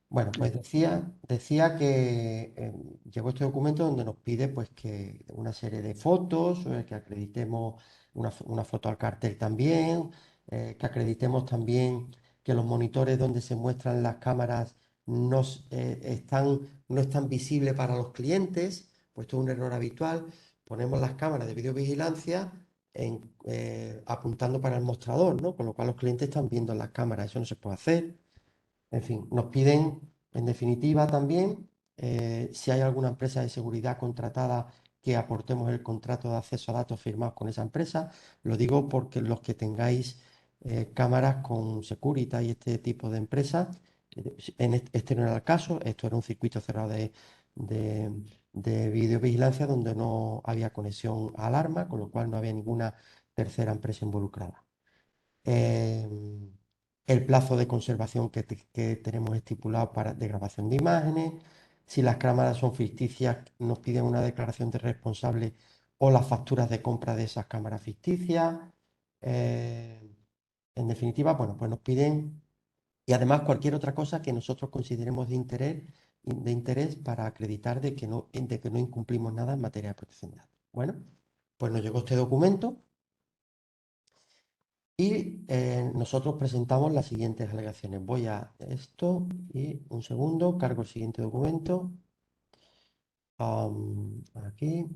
Bueno, pues decía que llegó este documento donde nos pide pues que una serie de fotos, que acreditemos una foto al cartel también, que acreditemos también que los monitores donde se muestran las cámaras no están visibles para los clientes, pues esto es un error habitual. Ponemos las cámaras de videovigilancia apuntando para el mostrador, ¿no? Con lo cual los clientes están viendo las cámaras, eso no se puede hacer. En fin, nos piden, en definitiva, también, si hay alguna empresa de seguridad contratada, que aportemos el contrato de acceso a datos firmados con esa empresa. Lo digo porque los que tengáis cámaras con Securitas y este tipo de empresas, este no era el caso, esto era un circuito cerrado de, de videovigilancia donde no había conexión a alarma, con lo cual no había ninguna tercera empresa involucrada. em, el plazo de conservación que tenemos estipulado de grabación de imágenes. Si las cámaras son ficticias, nos piden una declaración de responsable o las facturas de compra de esas cámaras ficticias. Eh, en definitiva, bueno, pues nos piden, y además cualquier otra cosa que nosotros consideremos de interés para acreditar de que no incumplimos nada en materia de protección de datos. Bueno, pues nos llegó este documento. Y nosotros presentamos las siguientes alegaciones. Voy a esto y un segundo, cargo el siguiente documento. Aquí.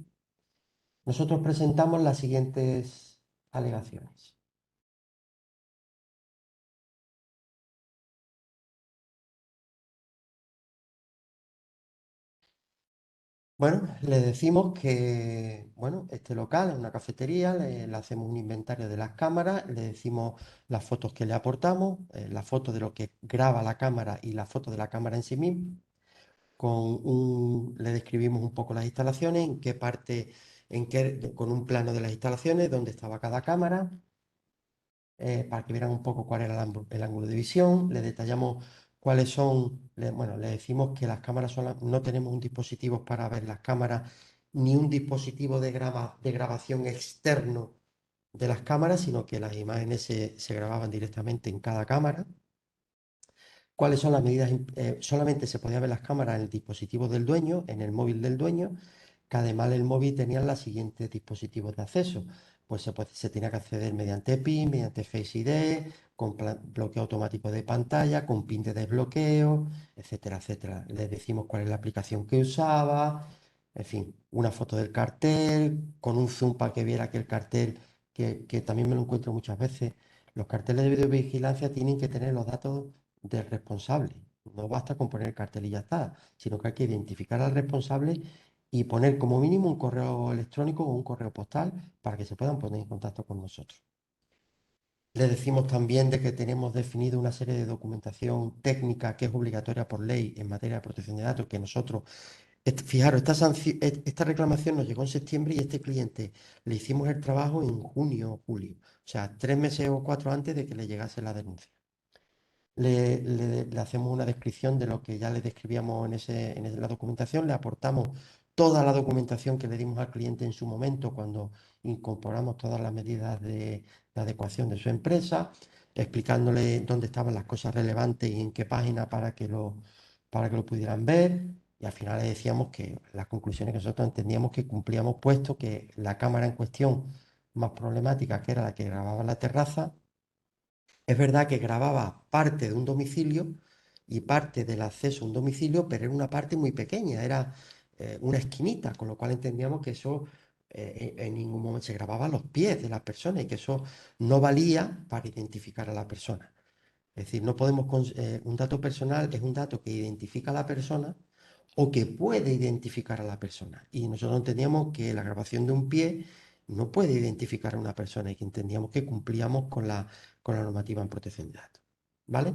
Nosotros presentamos las siguientes alegaciones. Bueno, le decimos que, bueno, este local es una cafetería, le hacemos un inventario de las cámaras, le decimos las fotos que le aportamos, la foto de lo que graba la cámara y la foto de la cámara en sí misma. Le describimos un poco las instalaciones, en qué parte, con un plano de las instalaciones, dónde estaba cada cámara, para que vieran un poco cuál era el ángulo de visión. Le detallamos cuáles son, bueno, le decimos que las cámaras no tenemos un dispositivo para ver las cámaras, ni un dispositivo de grabación externo de las cámaras, sino que las imágenes se grababan directamente en cada cámara. ¿Cuáles son las medidas? Solamente se podía ver las cámaras en el dispositivo del dueño, en el móvil del dueño, que además el móvil tenía los siguientes dispositivos de acceso. Pues se tenía que acceder mediante PIN, mediante Face ID, con bloqueo automático de pantalla, con PIN de desbloqueo, etcétera, etcétera. Les decimos cuál es la aplicación que usaba, en fin, una foto del cartel, con un zoom para que viera que el cartel, que también me lo encuentro muchas veces, los carteles de videovigilancia tienen que tener los datos del responsable. No basta con poner el cartel y ya está, sino que hay que identificar al responsable y poner como mínimo un correo electrónico o un correo postal para que se puedan poner en contacto con nosotros. Le decimos también de que tenemos definido una serie de documentación técnica que es obligatoria por ley en materia de protección de datos, que nosotros, fijaros, esta reclamación nos llegó en septiembre y este cliente le hicimos el trabajo en junio o julio, o sea, 3 meses o 4 antes de que le llegase la denuncia. Le hacemos una descripción de lo que ya le describíamos en la documentación, le aportamos toda la documentación que le dimos al cliente en su momento cuando incorporamos todas las medidas de adecuación de su empresa, explicándole dónde estaban las cosas relevantes y en qué página para que lo pudieran ver. Y al final le decíamos que las conclusiones que nosotros entendíamos que cumplíamos, puesto que la cámara en cuestión más problemática, que era la que grababa la terraza, es verdad que grababa parte de un domicilio y parte del acceso a un domicilio, pero era una parte muy pequeña, era una esquinita, con lo cual entendíamos que eso en ningún momento se grababa los pies de la persona y que eso no valía para identificar a la persona. Es decir, no podemos, un dato personal es un dato que identifica a la persona o que puede identificar a la persona. Y nosotros entendíamos que la grabación de un pie no puede identificar a una persona y que entendíamos que cumplíamos con la normativa en protección de datos. ¿Vale?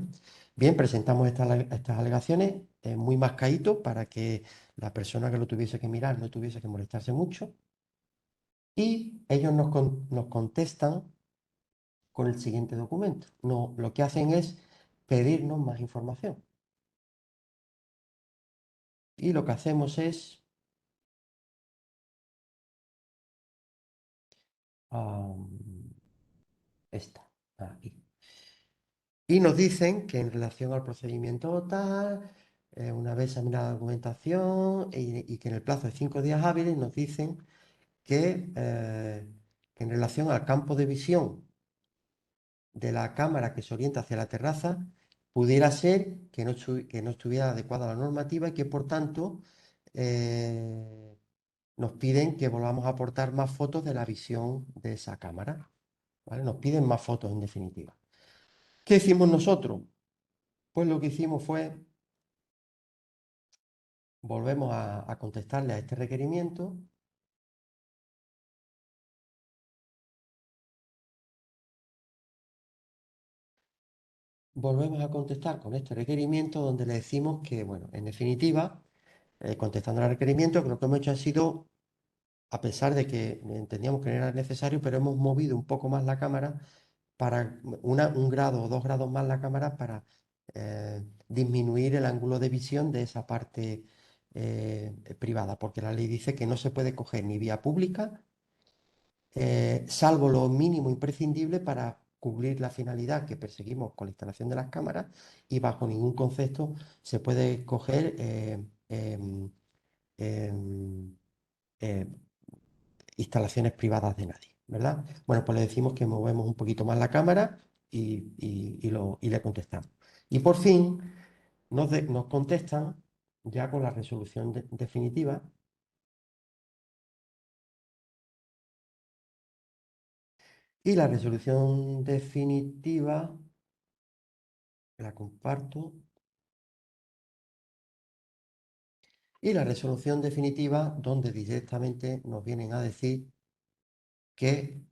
Bien, presentamos estas alegaciones muy mascadito para que la persona que lo tuviese que mirar no tuviese que molestarse mucho. Y ellos nos contestan con el siguiente documento. No, lo que hacen es pedirnos más información. Y lo que hacemos es esta, aquí. Y nos dicen que en relación al procedimiento tal, una vez examinada la documentación y que en el plazo de 5 días hábiles nos dicen que en relación al campo de visión de la cámara que se orienta hacia la terraza, pudiera ser que no estuviera adecuada la normativa y que por tanto nos piden que volvamos a aportar más fotos de la visión de esa cámara. ¿Vale? Nos piden más fotos en definitiva. ¿Qué hicimos nosotros? Pues lo que hicimos fue, volvemos a contestarle a este requerimiento. Volvemos a contestar con este requerimiento donde le decimos que, bueno, en definitiva, contestando al requerimiento, que lo que hemos hecho ha sido, a pesar de que entendíamos que no era necesario, pero hemos movido un poco más la cámara para un grado o 2 grados más la cámara para disminuir el ángulo de visión de esa parte privada, porque la ley dice que no se puede coger ni vía pública, salvo lo mínimo imprescindible para cubrir la finalidad que perseguimos con la instalación de las cámaras y bajo ningún concepto se puede coger em, instalaciones privadas de nadie, ¿verdad? Bueno, pues le decimos que movemos un poquito más la cámara y le contestamos. Y por fin nos contestan ya con la resolución definitiva. Y la resolución definitiva la comparto. Y la resolución definitiva donde directamente nos vienen a decir que,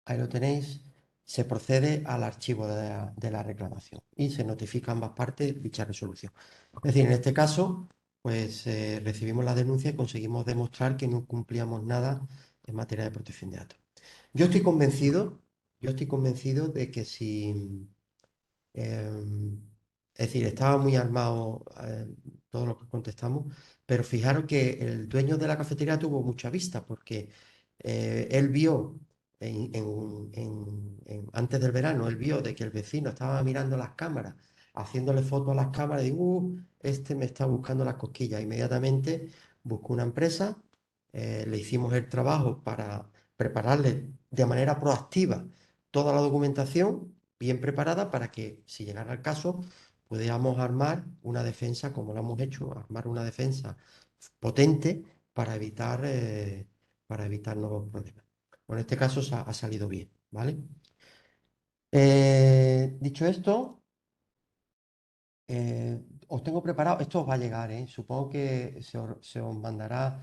ahí lo tenéis, se procede al archivo de la reclamación y se notifica a ambas partes dicha resolución. Es decir, en este caso, pues recibimos la denuncia y conseguimos demostrar que no cumplíamos nada en materia de protección de datos. Yo estoy convencido de que si... es decir, estaba muy armado todo lo que contestamos, pero fijaros que el dueño de la cafetería tuvo mucha vista porque él vio antes del verano, él vio de que el vecino estaba mirando las cámaras, haciéndole fotos a las cámaras y este me está buscando las cosquillas. Inmediatamente buscó una empresa, le hicimos el trabajo para prepararle de manera proactiva toda la documentación bien preparada para que, si llegara el caso, pudiéramos armar una defensa, como lo hemos hecho, armar una defensa potente para evitar nuevos problemas. Bueno, en este caso ha salido bien, ¿vale? Dicho esto, os tengo preparado, esto os va a llegar, supongo que se os mandará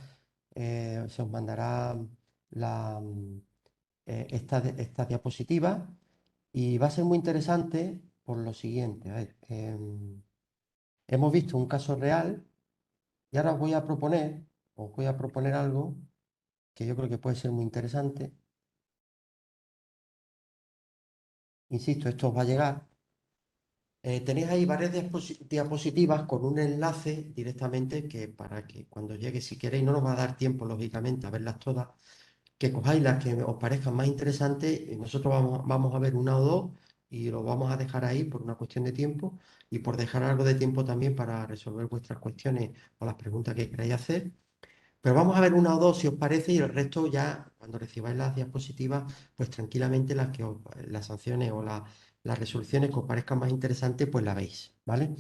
esta diapositiva. Y va a ser muy interesante por lo siguiente. A ver, hemos visto un caso real y ahora os voy a proponer algo que yo creo que puede ser muy interesante. Insisto, esto os va a llegar. Tenéis ahí varias diapositivas con un enlace directamente que para que cuando llegue, si queréis, no nos va a dar tiempo, lógicamente, a verlas todas, que cojáis las que os parezcan más interesantes y nosotros vamos a ver una o dos y lo vamos a dejar ahí por una cuestión de tiempo y por dejar algo de tiempo también para resolver vuestras cuestiones o las preguntas que queráis hacer. Pero vamos a ver una o dos si os parece y el resto ya, cuando recibáis las diapositivas, pues tranquilamente las sanciones o las resoluciones que os parezcan más interesantes, pues la veis, ¿vale?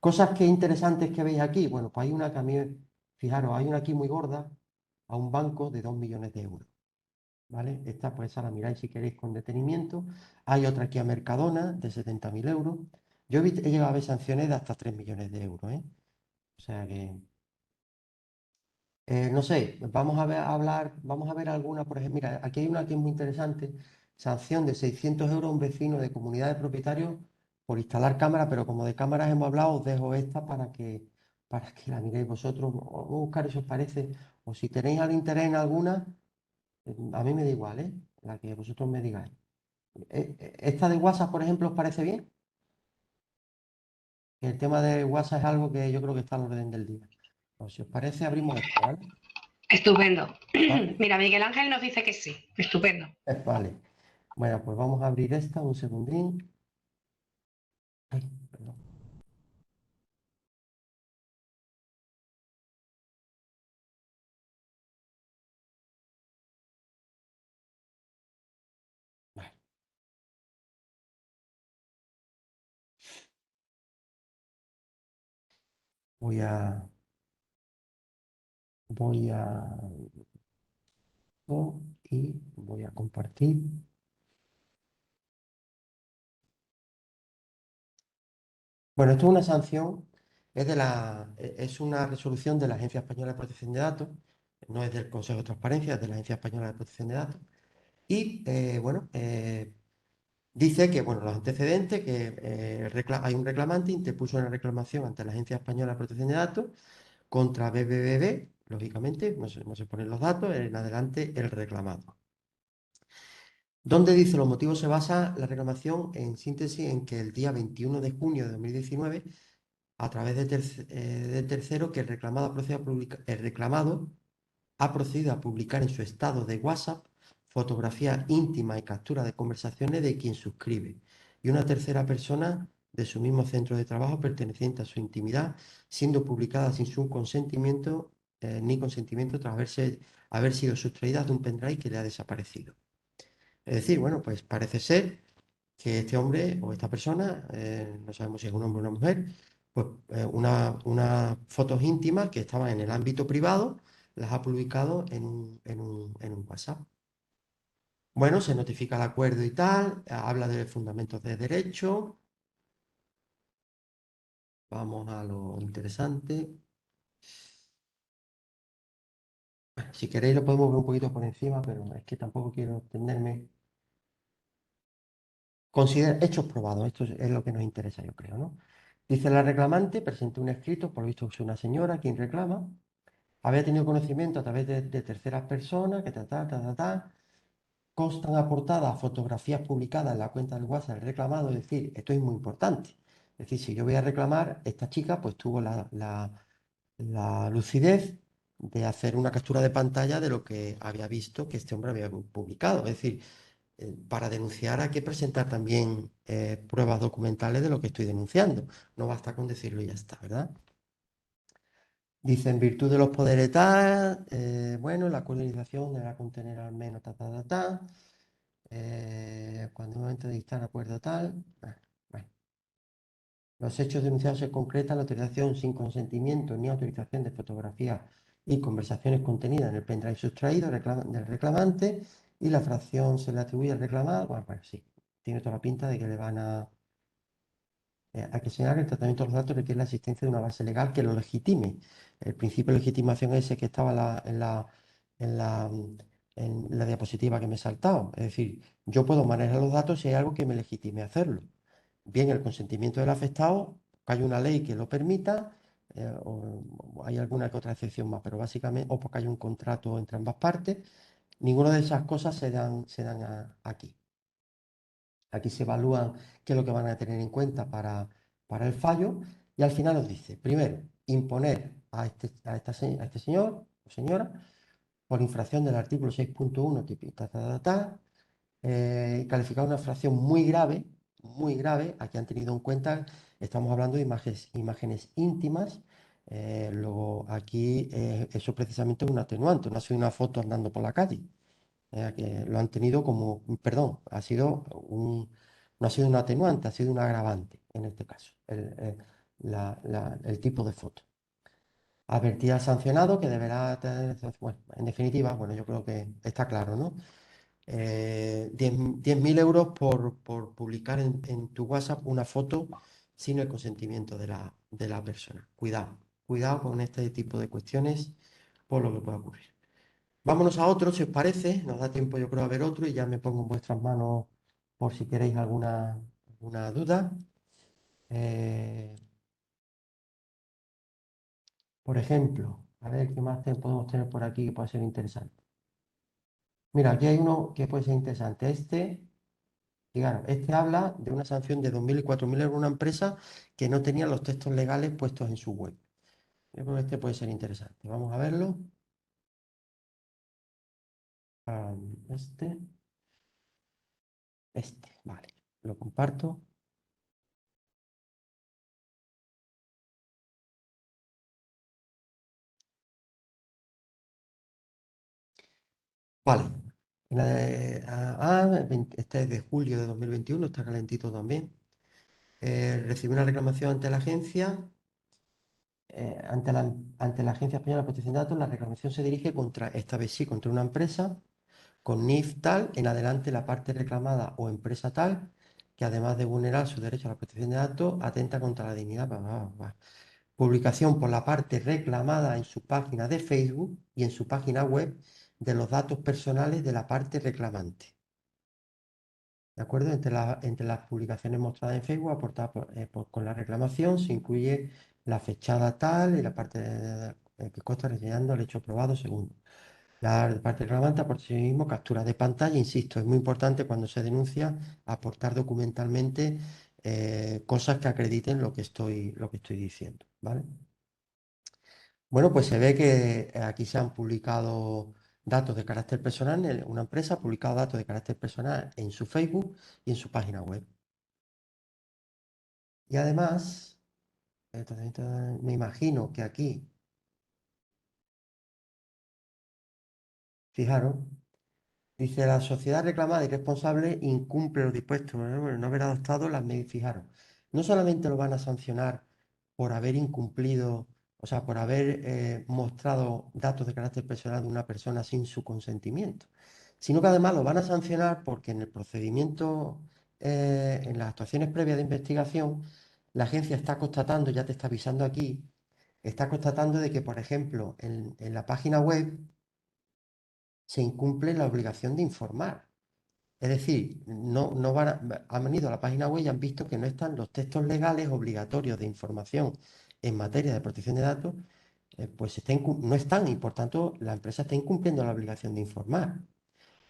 Cosas que interesantes que veis aquí, bueno, pues hay una que a mí, fijaros, hay una aquí muy gorda, a un banco de 2 millones de euros. ¿Vale? Esta pues esa la miráis si queréis con detenimiento. Hay otra aquí a Mercadona de 70.000 euros. Yo he llegado a ver sanciones de hasta 3 millones de euros, ¿eh? O sea que, no sé, vamos a ver alguna, por ejemplo, mira, aquí hay una que es muy interesante, sanción de 600 euros a un vecino de comunidad de propietarios por instalar cámaras, pero como de cámaras hemos hablado, os dejo esta para que la miréis vosotros, o buscar si os parece, o si tenéis algún interés en alguna, a mí me da igual, ¿eh? La que vosotros me digáis. ¿Esta de WhatsApp, por ejemplo, os parece bien? El tema de WhatsApp es algo que yo creo que está al orden del día. Pues, si os parece, abrimos esto, ¿vale? Estupendo. ¿Vale? Mira, Miguel Ángel nos dice que sí. Estupendo. Vale. Bueno, pues vamos a abrir esta, un segundín. Ay, perdón. Vale. Voy a y voy a compartir. Bueno, esto es una sanción, es una resolución de la Agencia Española de Protección de Datos, no es del Consejo de Transparencia, es de la Agencia Española de Protección de Datos. Y bueno, dice que, bueno, los antecedentes, que hay un reclamante, interpuso una reclamación ante la Agencia Española de Protección de Datos contra BBVA, lógicamente, no se ponen los datos, en adelante el reclamado. ¿Dónde dice los motivos? Se basa la reclamación, en síntesis, en que el día 21 de junio de 2019, a través de tercero, que el reclamado ha procedido a publicar en su estado de WhatsApp fotografías íntimas y capturas de conversaciones de quien suscribe y una tercera persona de su mismo centro de trabajo perteneciente a su intimidad, siendo publicada sin su consentimiento ni consentimiento tras haber sido sustraída de un pendrive que le ha desaparecido. Es decir, bueno, pues parece ser que este hombre o esta persona, no sabemos si es un hombre o una mujer, pues unas fotos íntimas que estaban en el ámbito privado, las ha publicado en un WhatsApp. Bueno, se notifica el acuerdo y tal, habla de fundamentos de derecho. Vamos a lo interesante. Si queréis lo podemos ver un poquito por encima, pero es que tampoco quiero extenderme. Considera hechos probados, esto es lo que nos interesa, yo creo, ¿no? Dice la reclamante, presentó un escrito, por lo visto es una señora quien reclama, había tenido conocimiento a través de terceras personas, que constan aportadas fotografías publicadas en la cuenta del WhatsApp del reclamado, es decir, esto es muy importante. Es decir, si yo voy a reclamar, esta chica pues tuvo la lucidez de hacer una captura de pantalla de lo que había visto que este hombre había publicado. Es decir, para denunciar hay que presentar también pruebas documentales de lo que estoy denunciando. No basta con decirlo y ya está, ¿verdad? Dice, en virtud de los poderes tal, bueno, la colonización deberá contener al menos cuando en un momento de dictar acuerdo tal. Bueno. Los hechos denunciados se concretan la autorización sin consentimiento ni autorización de fotografías y conversaciones contenidas en el pendrive sustraído del reclamante y la fracción se le atribuye al reclamado. Bueno, pues sí, tiene toda la pinta de que le van a... hay que señalar que el tratamiento de los datos requiere la existencia de una base legal que lo legitime. El principio de legitimación ese que estaba en la, en la diapositiva que me he saltado. Es decir, yo puedo manejar los datos si hay algo que me legitime hacerlo. Bien, el consentimiento del afectado, que hay una ley que lo permita, o hay alguna que otra excepción más, pero básicamente, o porque hay un contrato entre ambas partes, ninguna de esas cosas se dan aquí. Aquí se evalúan qué es lo que van a tener en cuenta para el fallo y al final os dice, primero, imponer a este señor o señora por infracción del artículo 6.1, calificar una infracción muy grave, aquí han tenido en cuenta, estamos hablando de imágenes íntimas, luego aquí eso precisamente es un atenuante, no ha sido una foto andando por la calle, que lo han tenido como, perdón, no ha sido un atenuante, ha sido un agravante en este caso, el tipo de foto. Advertida al sancionado que deberá tener, bueno, en definitiva, bueno, yo creo que está claro, ¿no? 10.000 euros por publicar en tu WhatsApp una foto sin el consentimiento de la persona. Cuidado con este tipo de cuestiones por lo que pueda ocurrir. Vámonos a otro, si os parece. Nos da tiempo, yo creo, a ver otro y ya me pongo en vuestras manos por si queréis alguna duda. Por ejemplo, a ver qué más podemos tener por aquí que pueda ser interesante. Mira, aquí hay uno que puede ser interesante. Y claro, este habla de una sanción de 2.000 y 4.000 euros a una empresa que no tenía los textos legales puestos en su web. Yo creo que este puede ser interesante. Vamos a verlo. Este, vale. Lo comparto. Vale. Este es de julio de 2021, está calentito también. Recibí una reclamación ante la agencia. Ante la Agencia Española de Protección de Datos, la reclamación se dirige esta vez sí, contra una empresa con NIF tal, en adelante la parte reclamada o empresa tal, que además de vulnerar su derecho a la protección de datos, atenta contra la dignidad. Publicación por la parte reclamada en su página de Facebook y en su página web de los datos personales de la parte reclamante. ¿De acuerdo? Entre las publicaciones mostradas en Facebook aportadas con la reclamación se incluye la fechada tal y la parte que consta rellenando el hecho probado segundo. La parte reclamante por sí mismo captura de pantalla, insisto, es muy importante cuando se denuncia aportar documentalmente cosas que acrediten lo que estoy diciendo, ¿vale? Bueno, pues se ve que aquí se han publicado datos de carácter personal, una empresa ha publicado datos de carácter personal en su Facebook y en su página web. Y además, me imagino que aquí Fijaros, dice la sociedad reclamada y responsable incumple lo dispuesto en no haber adoptado las medidas. Fijaros, no solamente lo van a sancionar por haber incumplido, o sea, por haber mostrado datos de carácter personal de una persona sin su consentimiento, sino que además lo van a sancionar porque en el procedimiento, en las actuaciones previas de investigación, la agencia está constatando, ya te está avisando aquí, está constatando de que, por ejemplo, en la página web se incumple la obligación de informar. Es decir, han venido a la página web y han visto que no están los textos legales obligatorios de información en materia de protección de datos, pues no están y por tanto la empresa está incumpliendo la obligación de informar.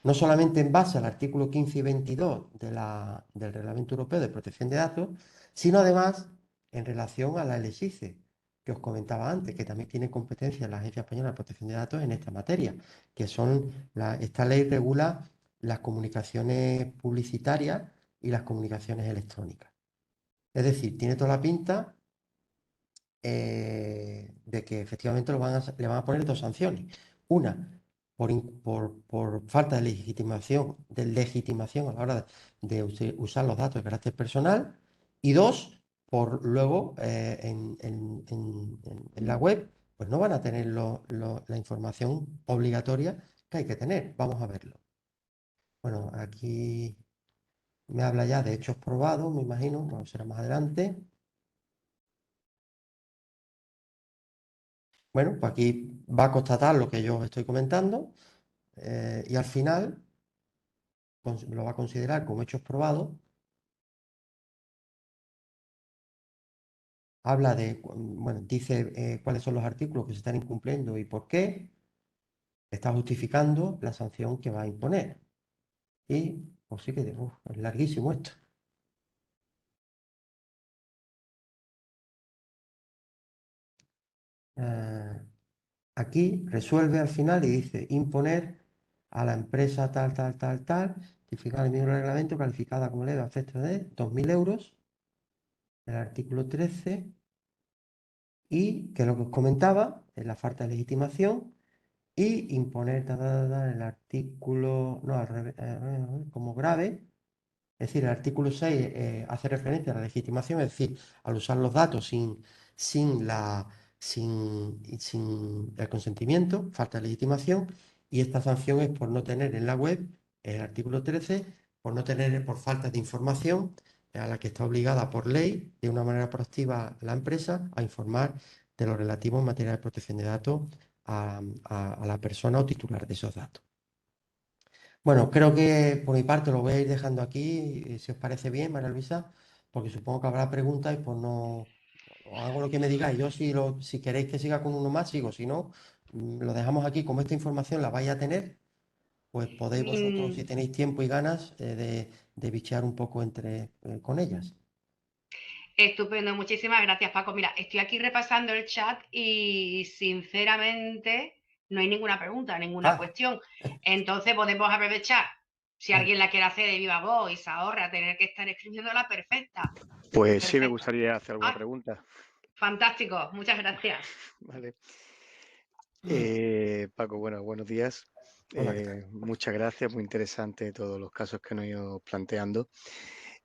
No solamente en base al artículo 15 y 22 del Reglamento Europeo de Protección de Datos, sino además en relación a la LSICE, que os comentaba antes, que también tiene competencia la Agencia Española de Protección de Datos en esta materia, que esta ley regula las comunicaciones publicitarias y las comunicaciones electrónicas. Es decir, tiene toda la pinta de que efectivamente le van a poner dos sanciones. Una, por falta de legitimación a la hora de usar los datos de carácter personal. Y dos, por luego en la web, pues no van a tener la información obligatoria que hay que tener. Vamos a verlo. Bueno, aquí me habla ya de hechos probados, me imagino, no será más adelante. Bueno, pues aquí va a constatar lo que yo os estoy comentando y al final lo va a considerar como hechos probados. Habla bueno, dice cuáles son los artículos que se están incumpliendo y por qué. Está justificando la sanción que va a imponer. Y pues sí que digo, es larguísimo esto. Aquí resuelve al final y dice imponer a la empresa tal, tal, tal, tal, tipificar el mismo reglamento calificada como leve a efectos de 2.000 euros, el artículo 13, y que lo que os comentaba es la falta de legitimación y imponer el artículo, no, al revés, como grave. Es decir, el artículo 6 hace referencia a la legitimación, es decir, al usar los datos sin el consentimiento, falta de legitimación, y esta sanción es por no tener en la web, el artículo 13, por falta de información a la que está obligada por ley, de una manera proactiva la empresa, a informar de lo relativo en materia de protección de datos a la persona o titular de esos datos. Bueno, creo que por mi parte lo voy a ir dejando aquí, si os parece bien, María Luisa, porque supongo que habrá preguntas y pues no hago lo que me digáis. Yo si queréis que siga con uno más, sigo. Si no, lo dejamos aquí. Como esta información la vais a tener, pues podéis vosotros, si tenéis tiempo y ganas, de bichear un poco con ellas. Estupendo, muchísimas gracias, Paco. Mira, estoy aquí repasando el chat y sinceramente no hay ninguna pregunta, ninguna cuestión. Entonces podemos aprovechar. Si alguien la quiere hacer de viva voz y se ahorra tener que estar escribiéndola, perfecta. Pues sí, me gustaría hacer alguna pregunta. Fantástico, muchas gracias. Vale. Paco, bueno, buenos días. Muchas gracias, muy interesante todos los casos que nos he ido planteando.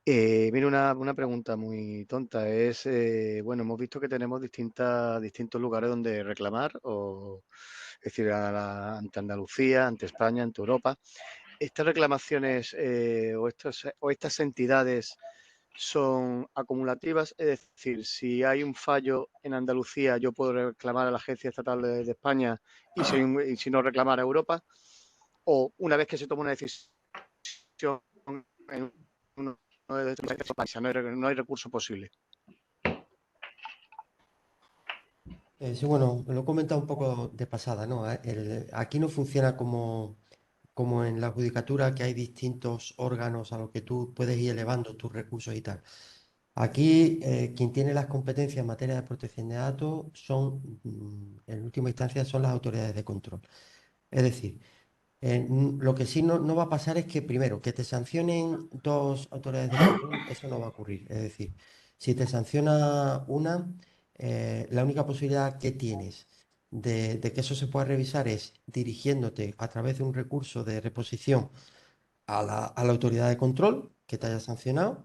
Mira, una pregunta muy tonta es, bueno, hemos visto que tenemos distintos lugares donde reclamar, es decir, ante Andalucía, ante España, ante Europa. ¿Estas reclamaciones o estas entidades son acumulativas? Es decir, si hay un fallo en Andalucía, yo puedo reclamar a la Agencia Estatal de España y si no reclamar a Europa, o una vez que se toma una decisión en uno de estos países, no hay recurso posible. Sí, bueno, lo he comentado un poco de pasada, ¿no? Aquí no funciona como en la judicatura, que hay distintos órganos a los que tú puedes ir elevando tus recursos y tal. Aquí, quien tiene las competencias en materia de protección de datos en última instancia, son las autoridades de control. Es decir, lo que sí no va a pasar es que, primero, que te sancionen dos autoridades de control, eso no va a ocurrir. Es decir, si te sanciona una, la única posibilidad que tienes de que eso se pueda revisar es dirigiéndote a través de un recurso de reposición a la autoridad de control que te haya sancionado,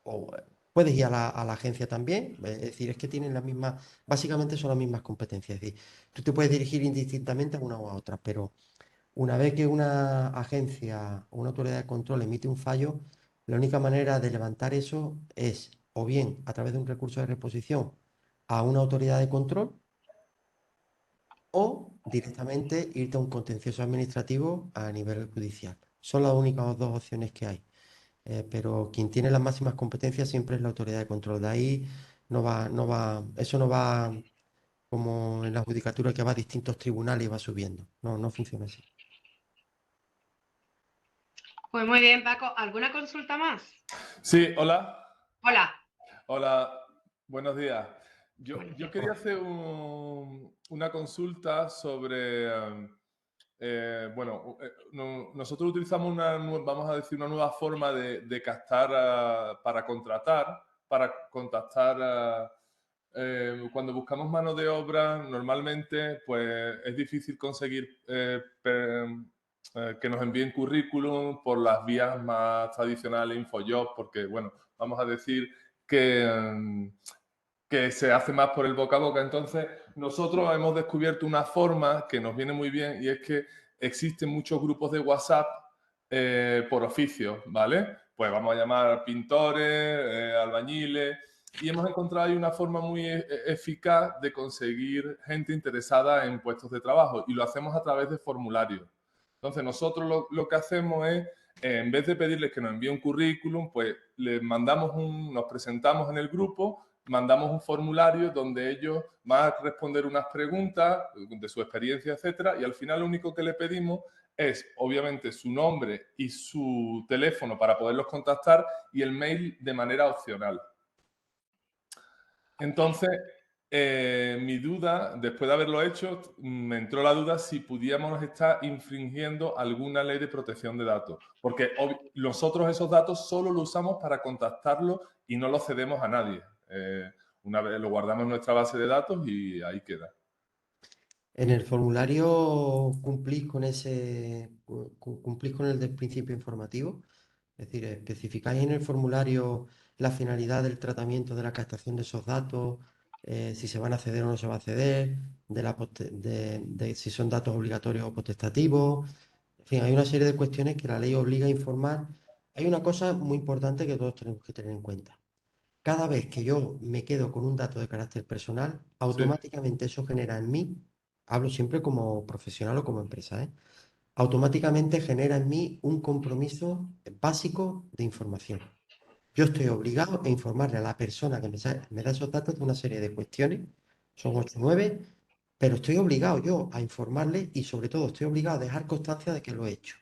o puedes ir a la agencia también, es decir, es que tienen las mismas, básicamente son las mismas competencias, es decir, tú te puedes dirigir indistintamente a una o a otra, pero una vez que una agencia o una autoridad de control emite un fallo, la única manera de levantar eso es o bien a través de un recurso de reposición a una autoridad de control o directamente irte a un contencioso administrativo a nivel judicial. Son las únicas dos opciones que hay. Pero quien tiene las máximas competencias siempre es la autoridad de control. De ahí eso no va como en la judicatura que va a distintos tribunales y va subiendo. No, no funciona así. Pues muy bien, Paco. ¿Alguna consulta más? Sí, hola. Hola. Hola, buenos días. Buenos Yo días. quería hacer una consulta sobre, bueno, nosotros utilizamos vamos a decir, una nueva forma de captar para contratar, para contactar. Cuando buscamos mano de obra, normalmente pues es difícil conseguir que nos envíen currículum por las vías más tradicionales, InfoJob, porque, bueno, vamos a decir que se hace más por el boca a boca. Entonces, nosotros hemos descubierto una forma que nos viene muy bien y es que existen muchos grupos de WhatsApp por oficio, ¿vale? Pues vamos a llamar pintores, albañiles, y hemos encontrado ahí una forma muy eficaz de conseguir gente interesada en puestos de trabajo y lo hacemos a través de formularios. Entonces, nosotros lo que hacemos es, en vez de pedirles que nos envíe un currículum, pues les mandamos nos presentamos en el grupo, mandamos un formulario donde ellos van a responder unas preguntas de su experiencia, etcétera, y al final lo único que le pedimos es, obviamente, su nombre y su teléfono para poderlos contactar y el mail de manera opcional. Entonces, mi duda, después de haberlo hecho, me entró la duda si pudiéramos estar infringiendo alguna ley de protección de datos, porque nosotros esos datos solo los usamos para contactarlos y no los cedemos a nadie. Una vez lo guardamos en nuestra base de datos y ahí queda. En el formulario cumplís con el del principio informativo, es decir, especificáis en el formulario la finalidad del tratamiento de la captación de esos datos, si se van a ceder o no se va a ceder, de si son datos obligatorios o potestativos. En fin, hay una serie de cuestiones que la ley obliga a informar. Hay una cosa muy importante que todos tenemos que tener en cuenta. Cada vez que yo me quedo con un dato de carácter personal, Sí. automáticamente eso genera en mí, hablo siempre como profesional o como empresa, automáticamente genera en mí un compromiso básico de información. Yo estoy obligado a informarle a la persona que me da esos datos de una serie de cuestiones, son 8 o 9, pero estoy obligado yo a informarle y sobre todo estoy obligado a dejar constancia de que lo he hecho.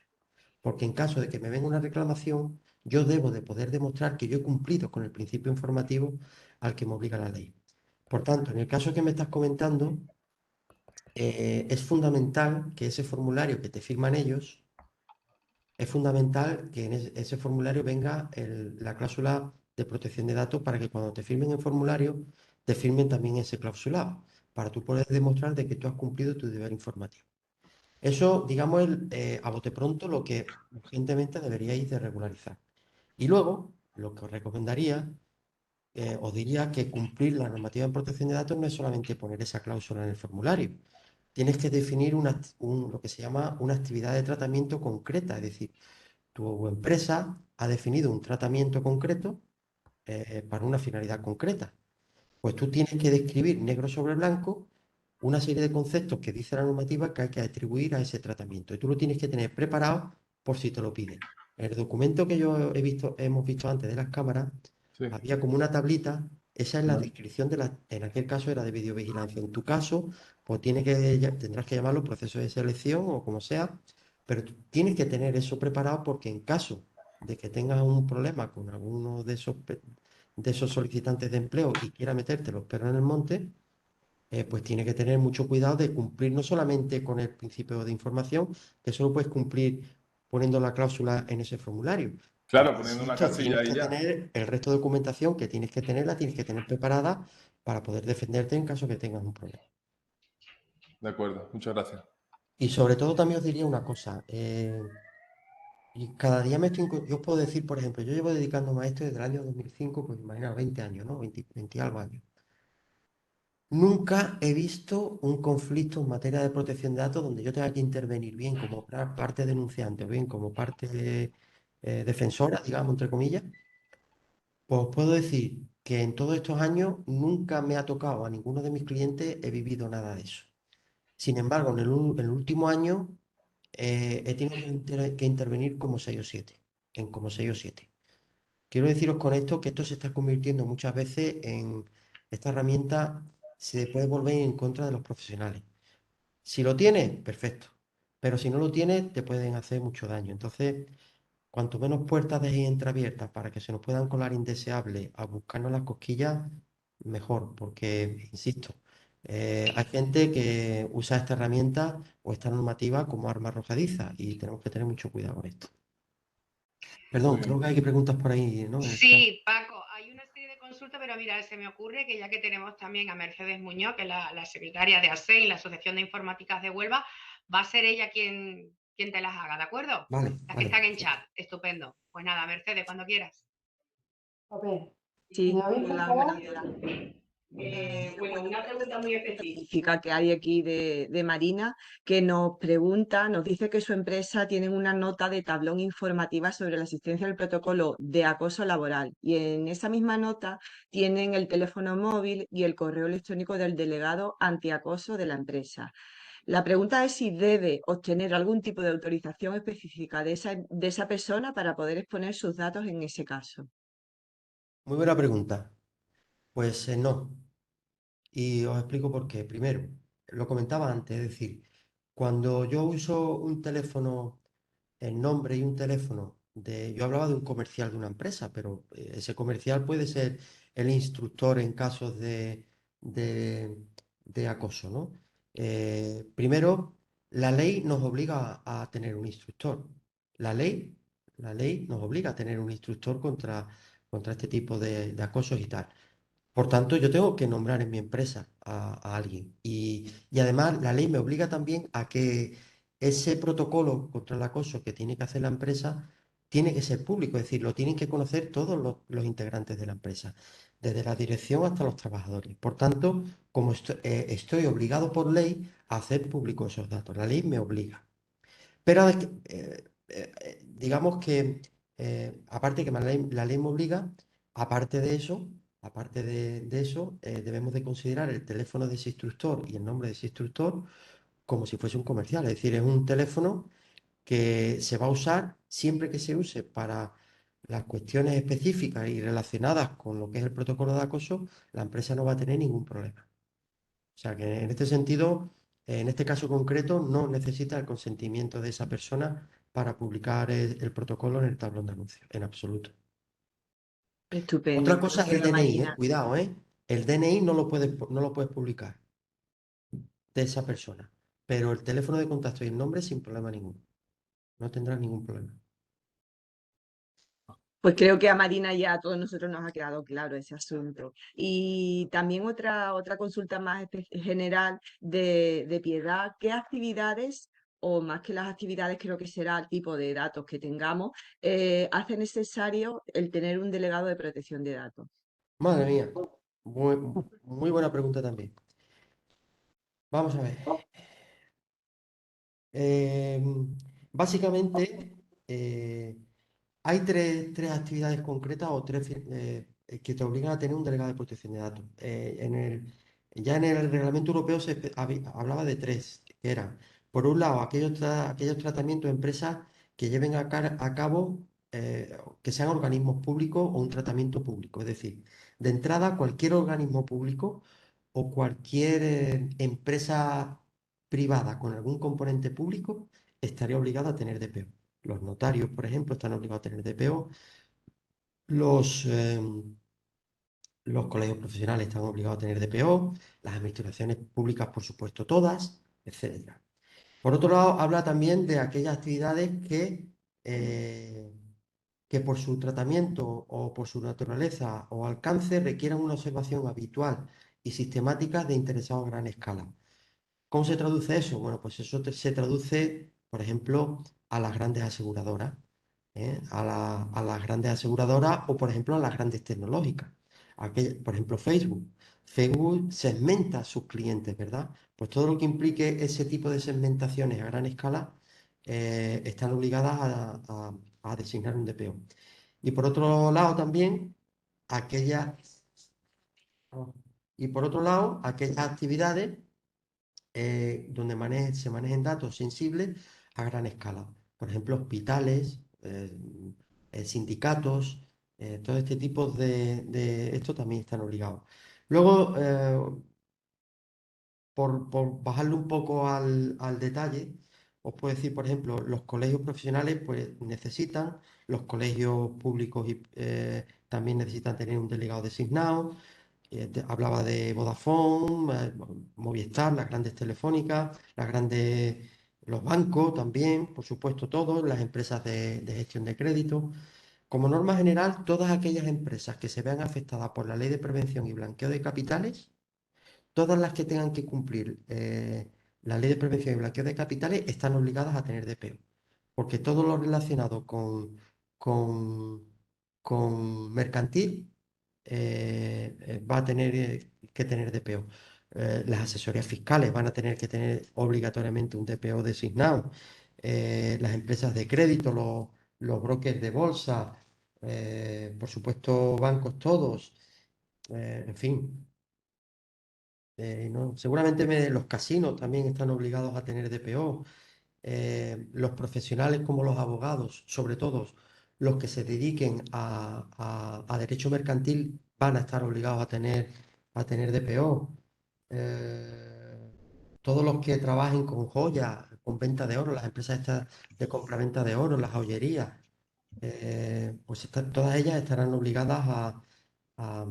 Porque en caso de que me venga una reclamación, yo debo de poder demostrar que yo he cumplido con el principio informativo al que me obliga la ley. Por tanto, en el caso que me estás comentando, es fundamental que ese formulario que te firman ellos, es fundamental que en ese formulario venga la cláusula de protección de datos para que cuando te firmen el formulario, te firmen también ese clausulado, para tú poder demostrar de que tú has cumplido tu deber informativo. Eso, digamos, a bote pronto lo que urgentemente deberíais de regularizar. Y luego, lo que os recomendaría, os diría que cumplir la normativa de protección de datos no es solamente poner esa cláusula en el formulario. Tienes que definir lo que se llama una actividad de tratamiento concreta, es decir, tu empresa ha definido un tratamiento concreto para una finalidad concreta. Pues tú tienes que describir negro sobre blanco una serie de conceptos que dice la normativa que hay que atribuir a ese tratamiento. Y tú lo tienes que tener preparado por si te lo piden. En el documento que yo hemos visto antes de las cámaras, Sí. había como una tablita, esa es la Vale. descripción en aquel caso era de videovigilancia. En tu caso, pues tendrás que llamarlo proceso de selección o como sea, pero tú tienes que tener eso preparado porque en caso de que tengas un problema con alguno de esos solicitantes de empleo y quiera meterte los perros en el monte, pues tiene que tener mucho cuidado de cumplir no solamente con el principio de información, que solo puedes cumplir poniendo la cláusula en ese formulario. Claro, poniendo una Insisto, casilla tienes ahí que ya. tener el resto de documentación que tienes que tener preparada para poder defenderte en caso que tengas un problema. De acuerdo, muchas gracias. Y sobre todo también os diría una cosa. Y cada día yo os puedo decir, por ejemplo, yo llevo dedicándome a esto desde el año 2005, pues imaginaos, 20 años, ¿no? 20 y algo años. Nunca he visto un conflicto en materia de protección de datos donde yo tenga que intervenir bien como parte denunciante o bien como parte defensora, digamos, entre comillas. Pues os puedo decir que en todos estos años nunca me ha tocado a ninguno de mis clientes, he vivido nada de eso. Sin embargo, en el último año he tenido que intervenir como 6 o 7, en como 6 o 7. Quiero deciros con esto que esto se está convirtiendo muchas veces en esta herramienta, se puede volver en contra de los profesionales. Si lo tienes, perfecto. Pero si no lo tienes, te pueden hacer mucho daño. Entonces, cuanto menos puertas dejéis entreabiertas para que se nos puedan colar indeseables a buscarnos las cosquillas, mejor. Porque, insisto, hay gente que usa esta herramienta o esta normativa como arma arrojadiza y tenemos que tener mucho cuidado con esto. Perdón, Muy creo bien. que hay que preguntas por ahí, ¿no? En el chat. Sí, Paco, hay una serie de consultas, pero mira, se me ocurre que ya que tenemos también a Mercedes Muñoz, que es la secretaria de ASEI, la Asociación de Informáticas de Huelva, va a ser ella quien te las haga, ¿de acuerdo? Vale, Las que vale. están en chat, estupendo. Pues nada, Mercedes, cuando quieras. A ver, Sí, ¿me oís, por hola, favor? buenos días. Bueno, una pregunta muy específica que hay aquí de Marina, que nos pregunta, nos dice que su empresa tiene una nota de tablón informativa sobre la asistencia al protocolo de acoso laboral y en esa misma nota tienen el teléfono móvil y el correo electrónico del delegado antiacoso de la empresa. La pregunta es si debe obtener algún tipo de autorización específica de esa persona para poder exponer sus datos en ese caso. Muy buena pregunta. Pues no. Y os explico por qué. Primero, lo comentaba antes, es decir, cuando yo uso un teléfono, el nombre y un teléfono yo hablaba de un comercial de una empresa, pero ese comercial puede ser el instructor en casos de, de acoso, ¿no? Primero, la ley nos obliga a tener un instructor. La ley, la ley nos obliga a tener un instructor contra este tipo de acosos y tal. Por tanto, yo tengo que nombrar en mi empresa a alguien. Y además, la ley me obliga también a que ese protocolo contra el acoso que tiene que hacer la empresa tiene que ser público, es decir, lo tienen que conocer todos los integrantes de la empresa, desde la dirección hasta los trabajadores. Por tanto, como estoy obligado por ley a hacer público esos datos, la ley me obliga. Pero digamos que, aparte que la ley me obliga, aparte de eso, debemos de considerar el teléfono de ese instructor y el nombre de ese instructor como si fuese un comercial. Es decir, es un teléfono que se va a usar siempre que se use para las cuestiones específicas y relacionadas con lo que es el protocolo de acoso, la empresa no va a tener ningún problema. O sea que en este sentido, en este caso concreto, no necesita el consentimiento de esa persona para publicar el protocolo en el tablón de anuncios, en absoluto. Estupendo. Otra cosa es el Gracias, DNI, Marina. cuidado, El DNI no lo puedes publicar de esa persona, pero el teléfono de contacto y el nombre sin problema ninguno. No tendrás ningún problema. Pues creo que a Marina y a todos nosotros nos ha quedado claro ese asunto. Y también otra consulta más general de Piedad. ¿Qué actividades, o más que las actividades, creo que será el tipo de datos que tengamos, hace necesario el tener un delegado de protección de datos? Madre mía, muy, muy buena pregunta también. Vamos a ver. Básicamente, hay tres actividades concretas o que te obligan a tener un delegado de protección de datos. Ya en el reglamento europeo hablaba de tres, que eran, por un lado, aquellos tratamientos de empresas que lleven a cabo, que sean organismos públicos o un tratamiento público. Es decir, de entrada, cualquier organismo público o cualquier empresa privada con algún componente público estaría obligada a tener DPO. Los notarios, por ejemplo, están obligados a tener DPO. Los colegios profesionales están obligados a tener DPO. Las administraciones públicas, por supuesto, todas, etc. Por otro lado, habla también de aquellas actividades que por su tratamiento o por su naturaleza o alcance requieran una observación habitual y sistemática de interesados a gran escala. ¿Cómo se traduce eso? Bueno, pues eso se traduce, por ejemplo, a las grandes aseguradoras, a las grandes aseguradoras o, por ejemplo, a las grandes tecnológicas. Por ejemplo, Facebook. Facebook segmenta a sus clientes, ¿verdad? Pues todo lo que implique ese tipo de segmentaciones a gran escala están obligadas a designar un DPO. Y por otro lado también, aquellas, y por otro lado, aquellas actividades donde se manejen datos sensibles a gran escala. Por ejemplo, hospitales, sindicatos, todo este tipo de esto también están obligados. Luego, por bajarle un poco al detalle, os puedo decir, por ejemplo, los colegios profesionales pues necesitan, los colegios públicos también necesitan tener un delegado designado. Hablaba de Vodafone, Movistar, las grandes telefónicas, los bancos también, por supuesto todos, las empresas de gestión de crédito. Como norma general, todas aquellas empresas que se vean afectadas por la Ley de Prevención y Blanqueo de Capitales, todas las que tengan que cumplir la Ley de Prevención y Blanqueo de Capitales están obligadas a tener DPO, porque todo lo relacionado con, con mercantil va a tener que tener DPO. Las asesorías fiscales van a tener que tener obligatoriamente un DPO designado. Las empresas de crédito, los brokers de bolsa, por supuesto, bancos todos, en fin. Seguramente los casinos también están obligados a tener DPO. Los profesionales como los abogados, sobre todo los que se dediquen a derecho mercantil, van a estar obligados a tener DPO. Todos los que trabajen con joyas, con venta de oro, las empresas estas de compraventa de oro, las joyerías, pues todas ellas estarán obligadas a,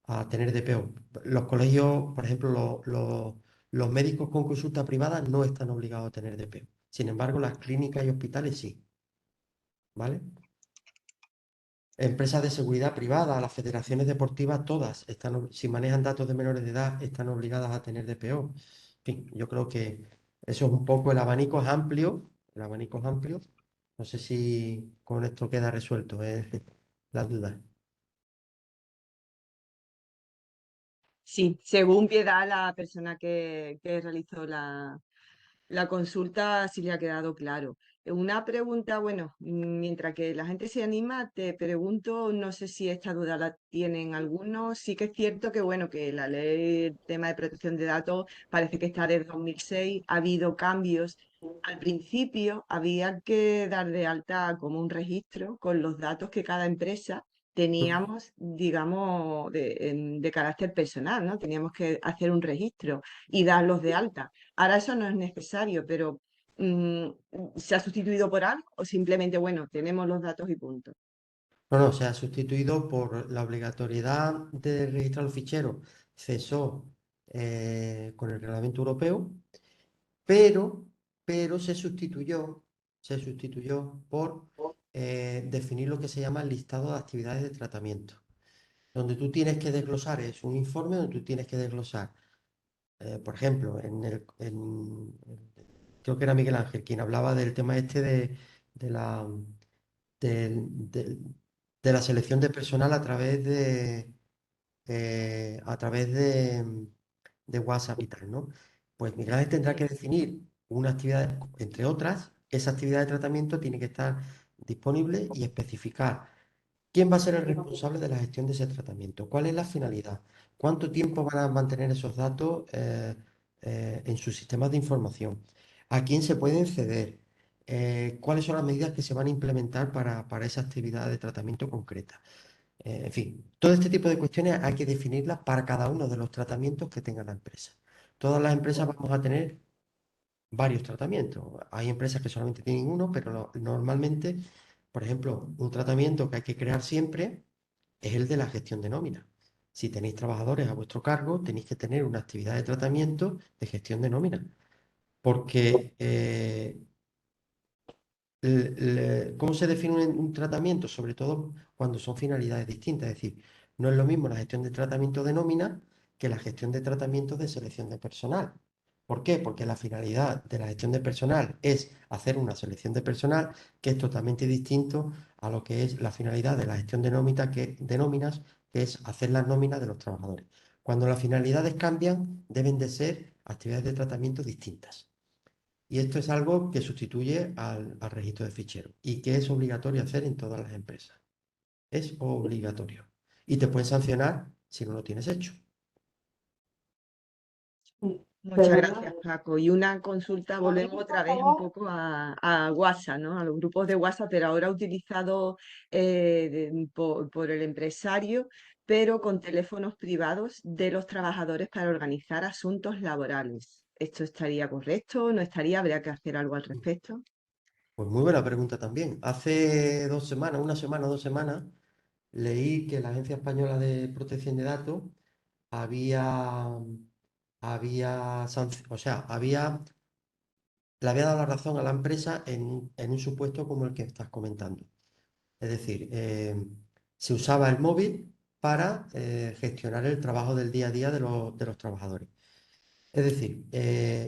a tener DPO. Los colegios, por ejemplo, los médicos con consulta privada no están obligados a tener DPO. Sin embargo, las clínicas y hospitales sí. ¿Vale? Empresas de seguridad privada, las federaciones deportivas, todas si manejan datos de menores de edad, están obligadas a tener DPO. En fin, yo creo que eso es un poco, el abanico es amplio, el abanico es amplio. No sé si con esto queda resuelto, las dudas. Sí, según Piedad, la persona que realizó la consulta, sí le ha quedado claro. Una pregunta, bueno, mientras que la gente se anima, te pregunto, no sé si esta duda la tienen algunos. Sí que es cierto que, bueno, que la ley, el tema de protección de datos, parece que está desde 2006, ha habido cambios. Al principio había que dar de alta como un registro con los datos que cada empresa teníamos, digamos, de carácter personal, ¿no? Teníamos que hacer un registro y darlos de alta. Ahora eso no es necesario, pero mm, ¿se ha sustituido por algo o simplemente, bueno, tenemos los datos y punto? No, se ha sustituido por la obligatoriedad de registrar los ficheros. Cesó con el reglamento europeo, pero, pero se sustituyó por definir lo que se llama el listado de actividades de tratamiento, donde tú tienes que desglosar, es un informe donde tú tienes que desglosar, por ejemplo, creo que era Miguel Ángel quien hablaba del tema este de la del- del- de la selección de personal a través de WhatsApp y tal, ¿no? Pues Miguel Ángel tendrá que definir una actividad, entre otras, esa actividad de tratamiento tiene que estar disponible y especificar quién va a ser el responsable de la gestión de ese tratamiento, cuál es la finalidad, cuánto tiempo van a mantener esos datos en sus sistemas de información, a quién se pueden ceder, cuáles son las medidas que se van a implementar para esa actividad de tratamiento concreta. En fin, todo este tipo de cuestiones hay que definirlas para cada uno de los tratamientos que tenga la empresa. Todas las empresas vamos a tener varios tratamientos. Hay empresas que solamente tienen uno, pero normalmente, por ejemplo, un tratamiento que hay que crear siempre es el de la gestión de nómina. Si tenéis trabajadores a vuestro cargo, tenéis que tener una actividad de tratamiento de gestión de nómina. Porque, ¿cómo se define un tratamiento? Sobre todo cuando son finalidades distintas. Es decir, no es lo mismo la gestión de tratamiento de nómina que la gestión de tratamiento de selección de personal. ¿Por qué? Porque la finalidad de la gestión de personal es hacer una selección de personal que es totalmente distinto a lo que es la finalidad de la gestión de nóminas, que es hacer las nóminas de los trabajadores. Cuando las finalidades cambian, deben de ser actividades de tratamiento distintas. Y esto es algo que sustituye al registro de ficheros y que es obligatorio hacer en todas las empresas. Es obligatorio. Y te pueden sancionar si no lo tienes hecho. Muchas verdad. gracias, Paco. Y una consulta, volvemos otra vez un poco a WhatsApp, ¿no? A los grupos de WhatsApp, pero ahora utilizado por el empresario, pero con teléfonos privados de los trabajadores para organizar asuntos laborales. ¿Esto estaría correcto? ¿No estaría? ¿Habría que hacer algo al respecto? Pues muy buena pregunta también. Hace 2 semanas, una semana, 2 semanas, leí que la Agencia Española de Protección de Datos o sea, le había dado la razón a la empresa en un supuesto como el que estás comentando. Es decir, se usaba el móvil para gestionar el trabajo del día a día de los trabajadores. Es decir,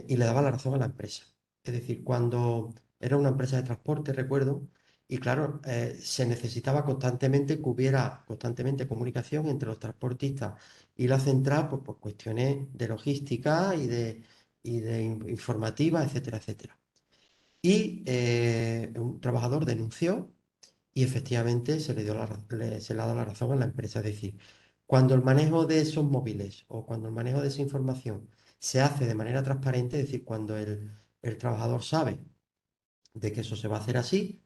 y le daba la razón a la empresa. Es decir, cuando era una empresa de transporte, recuerdo, y claro, se necesitaba constantemente que hubiera constantemente comunicación entre los transportistas y la central, pues por cuestiones de logística y de informativa, etcétera, etcétera. Y un trabajador denunció y efectivamente se le ha dado la razón a la empresa. Es decir, cuando el manejo de esos móviles o cuando el manejo de esa información se hace de manera transparente, es decir, cuando el trabajador sabe de que eso se va a hacer así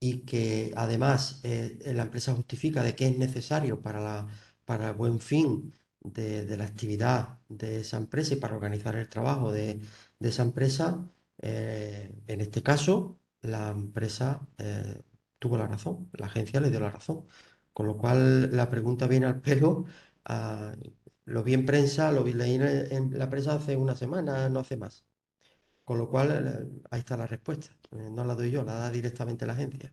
y que además la empresa justifica de que es necesario para el buen fin de la actividad de esa empresa y para organizar el trabajo de esa empresa, en este caso, la empresa tuvo la razón, la agencia le dio la razón. Con lo cual, la pregunta viene al pelo. ah, lo vi en prensa, lo vi leí en la prensa hace una semana, no hace más. Con lo cual, ahí está la respuesta. No la doy yo, la da directamente la agencia.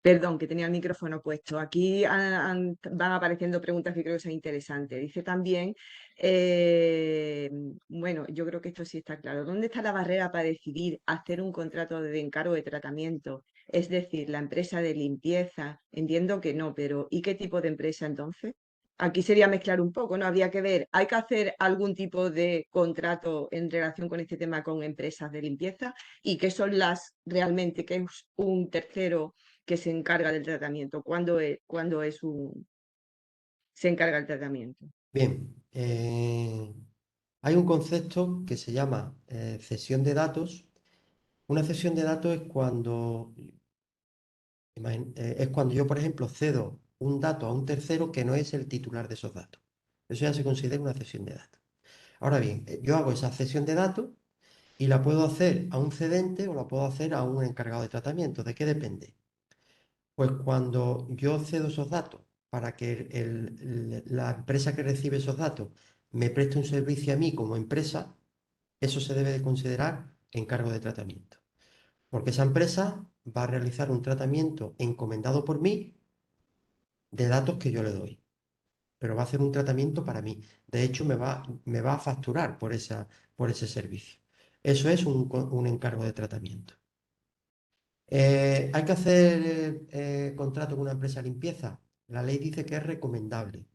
Perdón, que tenía el micrófono puesto. Aquí van apareciendo preguntas que creo que son interesantes. Dice también, eh, bueno, yo creo que esto sí está claro. ¿Dónde está la barrera para decidir hacer un contrato de encargo de tratamiento? Es decir, la empresa de limpieza. Entiendo que no, pero ¿y qué tipo de empresa entonces? Aquí sería mezclar un poco, ¿no? Habría que ver, ¿hay que hacer algún tipo de contrato en relación con este tema con empresas de limpieza? ¿Y qué son las realmente, qué es un tercero que se encarga del tratamiento? Se encarga el tratamiento? Bien, hay un concepto que se llama cesión de datos. Una cesión de datos es cuando yo, por ejemplo, cedo un dato a un tercero que no es el titular de esos datos. Eso ya se considera una cesión de datos. Ahora bien, yo hago esa cesión de datos y la puedo hacer a un cedente o la puedo hacer a un encargado de tratamiento. ¿De qué depende? Pues cuando yo cedo esos datos para que la empresa que recibe esos datos me preste un servicio a mí como empresa, eso se debe de considerar encargo de tratamiento. Porque esa empresa va a realizar un tratamiento encomendado por mí de datos que yo le doy, pero va a hacer un tratamiento para mí. De hecho, me va a facturar por ese servicio. Eso es un encargo de tratamiento. ¿Hay que hacer contrato con una empresa de limpieza? La ley dice que es recomendable,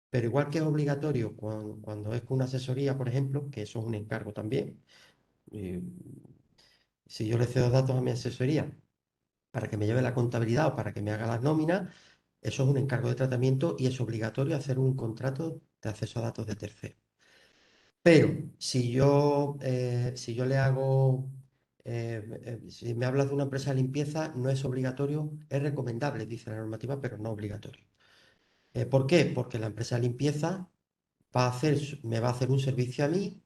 pero igual que es obligatorio cuando es con una asesoría, por ejemplo, que eso es un encargo también. eh, si yo le cedo datos a mi asesoría para que me lleve la contabilidad o para que me haga las nóminas, eso es un encargo de tratamiento y es obligatorio hacer un contrato de acceso a datos de tercero. Pero si yo le hago, si me hablas de una empresa de limpieza, no es obligatorio, es recomendable, dice la normativa, pero no obligatorio. ¿Por qué? Porque la empresa de limpieza me va a hacer un servicio a mí,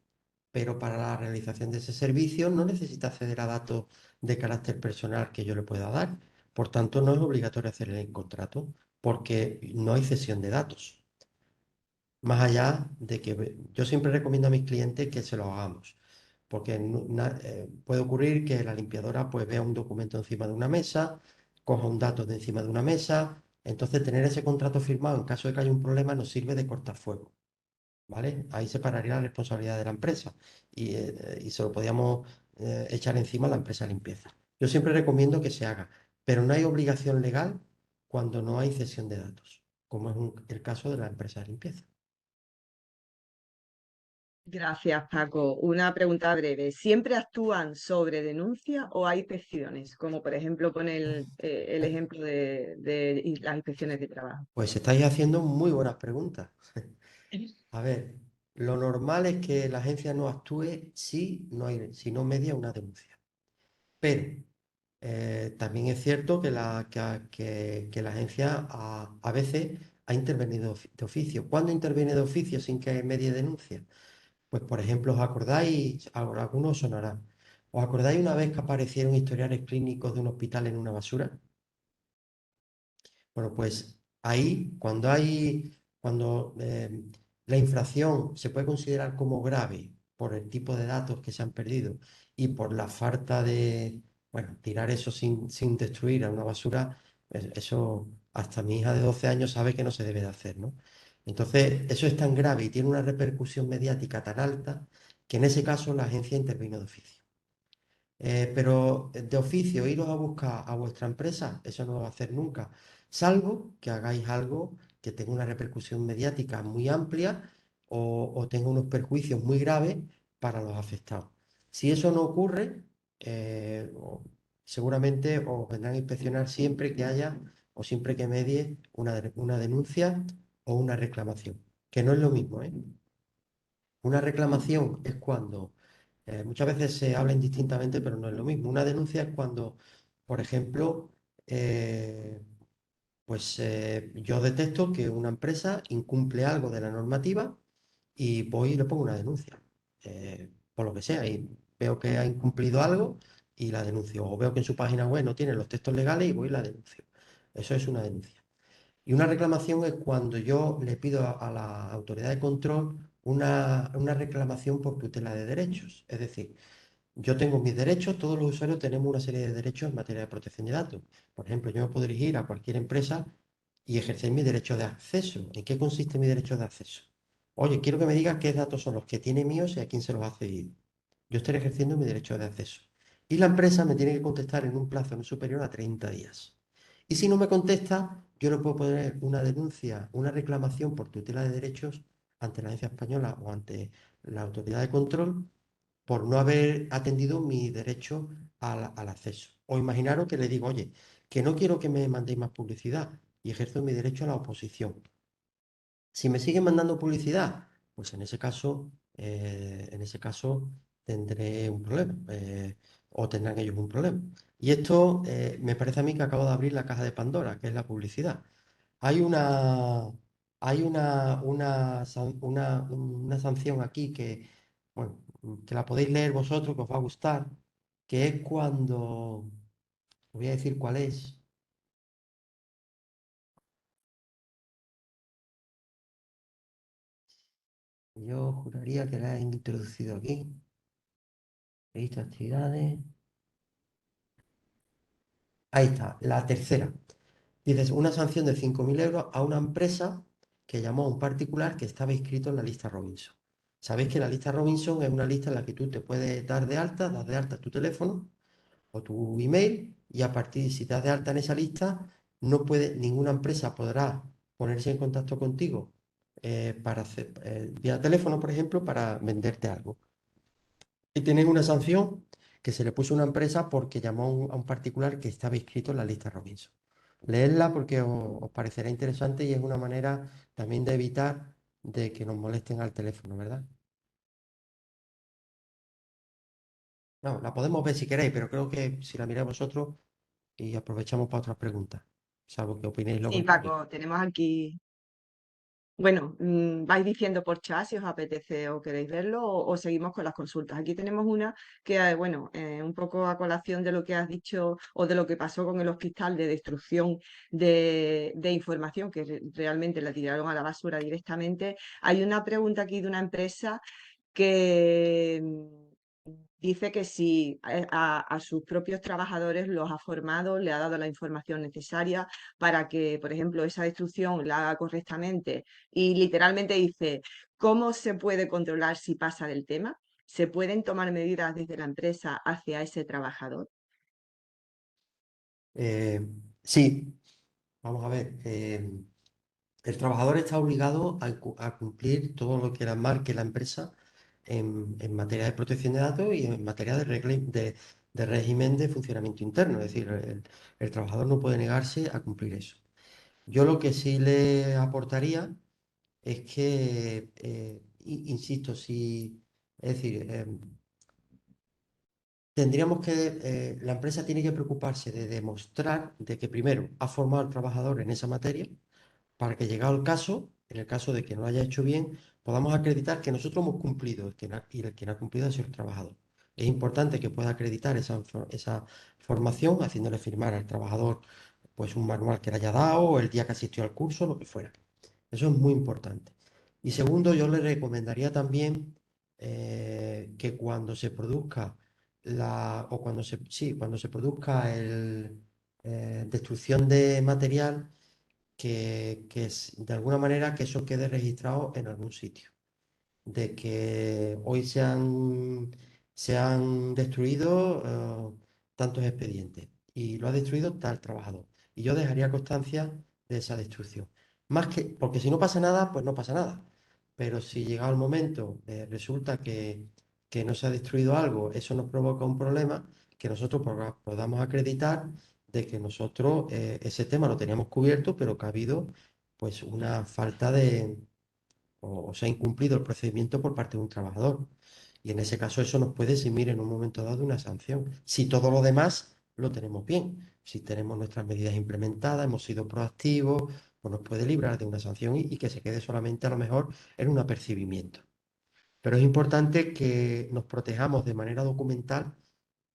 pero para la realización de ese servicio no necesita acceder a datos de carácter personal que yo le pueda dar. Por tanto, no es obligatorio hacer el contrato, porque no hay cesión de datos. Más allá de que yo siempre recomiendo a mis clientes que se lo hagamos, porque puede ocurrir que la limpiadora pues vea un documento encima de una mesa, coja un dato de encima de una mesa, Entonces, tener ese contrato firmado en caso de que haya un problema nos sirve de cortafuego, ¿vale? Ahí se pararía la responsabilidad de la empresa y se lo podíamos echar encima a la empresa de limpieza. Yo siempre recomiendo que se haga, pero no hay obligación legal cuando no hay cesión de datos, como es el caso de la empresa de limpieza. Gracias, Paco. Una pregunta breve. ¿Siempre actúan sobre denuncia o hay excepciones? Como por ejemplo pone el ejemplo de las inspecciones de trabajo. Pues estáis haciendo muy buenas preguntas. A ver, lo normal es que la agencia no actúe si no media una denuncia. Pero también es cierto que la agencia a veces ha intervenido de oficio. ¿Cuándo interviene de oficio sin que medie denuncia? Pues, por ejemplo, ¿os acordáis? Ahora algunos sonarán. ¿Os acordáis una vez que aparecieron historiales clínicos de un hospital en una basura? Bueno, pues ahí, cuando la infracción se puede considerar como grave por el tipo de datos que se han perdido y por la falta de, bueno, tirar eso sin destruir a una basura, pues eso hasta mi hija de 12 años sabe que no se debe de hacer, ¿no? Entonces, eso es tan grave y tiene una repercusión mediática tan alta que en ese caso la agencia intervino de oficio. Pero de oficio, iros a buscar a vuestra empresa, eso no lo va a hacer nunca, salvo que hagáis algo que tenga una repercusión mediática muy amplia o tenga unos perjuicios muy graves para los afectados. Si eso no ocurre, seguramente os vendrán a inspeccionar siempre que haya o siempre que medie una denuncia o una reclamación, que no es lo mismo, ¿eh? Una reclamación es cuando muchas veces se habla indistintamente, pero no es lo mismo. Una denuncia es cuando, por ejemplo, eh, yo detecto que una empresa incumple algo de la normativa y voy y le pongo una denuncia, por lo que sea, y veo que ha incumplido algo y la denuncio. O veo que en su página web no tiene los textos legales y voy y la denuncio. Eso es una denuncia. Y una reclamación es cuando yo le pido a la autoridad de control una reclamación por tutela de derechos. Es decir, yo tengo mis derechos, todos los usuarios tenemos una serie de derechos en materia de protección de datos. Por ejemplo, yo me puedo dirigir a cualquier empresa y ejercer mi derecho de acceso. ¿En qué consiste mi derecho de acceso? Oye, quiero que me digas qué datos son los que tiene míos y a quién se los ha cedido. Yo estaré ejerciendo mi derecho de acceso. Y la empresa me tiene que contestar en un plazo no superior a 30 días. Y si no me contesta, yo le puedo poner una denuncia, una reclamación por tutela de derechos ante la agencia española o ante la autoridad de control por no haber atendido mi derecho al acceso. O imaginaros que le digo, oye, que no quiero que me mandéis más publicidad y ejerzo mi derecho a la oposición. Si me siguen mandando publicidad, pues en ese caso tendré un problema, o tendrán ellos un problema. Y esto me parece a mí que acabo de abrir la caja de Pandora, que es la publicidad. Hay una sanción aquí bueno, que la podéis leer vosotros, que os va a gustar, que es cuando, os voy a decir cuál es. Yo juraría que la he introducido aquí. Registro de actividades. Ahí está, la tercera. Dices, una sanción de 5.000 euros a una empresa que llamó a un particular que estaba inscrito en la lista Robinson. Sabéis que la lista Robinson es una lista en la que tú te puedes dar de alta tu teléfono o tu email y a partir, si te das de alta en esa lista, ninguna empresa podrá ponerse en contacto contigo para hacer, vía teléfono, por ejemplo, para venderte algo. Y tienes una sanción que se le puso a una empresa porque llamó a un particular que estaba inscrito en la lista Robinson. Leedla porque os parecerá interesante y es una manera también de evitar de que nos molesten al teléfono, ¿verdad? No, la podemos ver si queréis, pero creo que si la miráis vosotros y aprovechamos para otras preguntas, salvo que opinéis lo Sí, contrario. Paco, tenemos aquí. Bueno, vais diciendo por chat si os apetece o queréis verlo o seguimos con las consultas. Aquí tenemos una que, bueno, un poco a colación de lo que has dicho o de lo que pasó con el hospital de destrucción de información que realmente la tiraron a la basura directamente. Hay una pregunta aquí de una empresa que dice que si a sus propios trabajadores los ha formado, le ha dado la información necesaria para que, por ejemplo, esa destrucción la haga correctamente y literalmente dice, ¿cómo se puede controlar si pasa del tema? ¿Se pueden tomar medidas desde la empresa hacia ese trabajador? Sí, vamos a ver. El trabajador está obligado a cumplir todo lo que marque la empresa en materia de protección de datos y en materia de régimen de funcionamiento interno. Es decir, el trabajador no puede negarse a cumplir eso. Yo lo que sí le aportaría es que, insisto, si, es decir, la empresa tiene que preocuparse de demostrar de que primero ha formado al trabajador en esa materia para que llegado el caso, en el caso de que no lo haya hecho bien, podamos acreditar que nosotros hemos cumplido y el que no ha cumplido ha sido el trabajador. Es importante que pueda acreditar esa formación haciéndole firmar al trabajador pues un manual que le haya dado, o el día que asistió al curso, lo que fuera. Eso es muy importante. Y segundo, yo le recomendaría también que cuando se produzca cuando se produzca el destrucción de material, de alguna manera que eso quede registrado en algún sitio, de que hoy se han destruido tantos expedientes y lo ha destruido tal trabajador. Y yo dejaría constancia de esa destrucción. Más que, porque si no pasa nada, pues no pasa nada. Pero si llegado el momento resulta que no se ha destruido algo, eso nos provoca un problema, que nosotros podamos acreditar de que nosotros ese tema lo teníamos cubierto, pero que ha habido pues una falta o se ha incumplido el procedimiento por parte de un trabajador. Y en ese caso eso nos puede eximir en un momento dado de una sanción. Si todo lo demás lo tenemos bien, si tenemos nuestras medidas implementadas, hemos sido proactivos, pues nos puede librar de una sanción y que se quede solamente a lo mejor en un apercibimiento. Pero es importante que nos protejamos de manera documental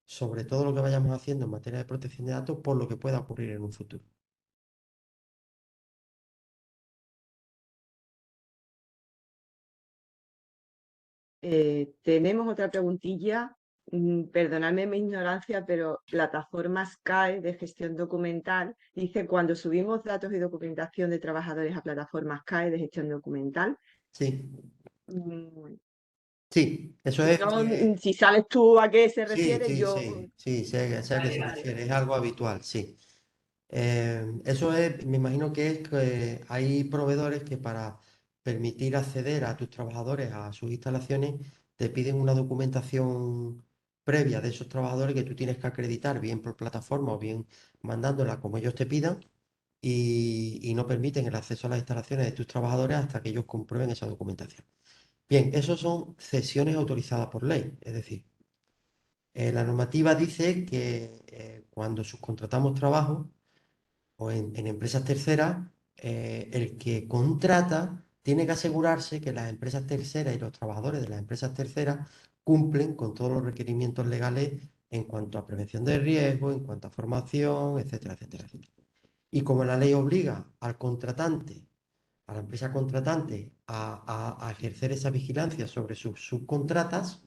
sobre todo lo que vayamos haciendo en materia de protección de datos por lo que pueda ocurrir en un futuro. Tenemos otra preguntilla. Perdonadme mi ignorancia, pero plataformas CAE de gestión documental. Dice, cuando subimos datos y documentación de trabajadores a plataformas CAE de gestión documental, Sí, mm, sí, eso es. si sabes tú a qué se Sí, refiere, sí, yo... sí, sí, sé a qué Vale, se vale. refiere, es algo habitual, sí. Eso es, me imagino que es que hay proveedores que para permitir acceder a tus trabajadores a sus instalaciones te piden una documentación previa de esos trabajadores que tú tienes que acreditar bien por plataforma o bien mandándola como ellos te pidan y no permiten el acceso a las instalaciones de tus trabajadores hasta que ellos comprueben esa documentación. Bien, eso son cesiones autorizadas por ley, es decir, la normativa dice que cuando subcontratamos trabajo o en empresas terceras, el que contrata tiene que asegurarse que las empresas terceras y los trabajadores de las empresas terceras cumplen con todos los requerimientos legales en cuanto a prevención de riesgo, en cuanto a formación, etcétera, etcétera, etcétera. Y como la ley obliga al contratante, a la empresa contratante, a ejercer esa vigilancia sobre sus subcontratas,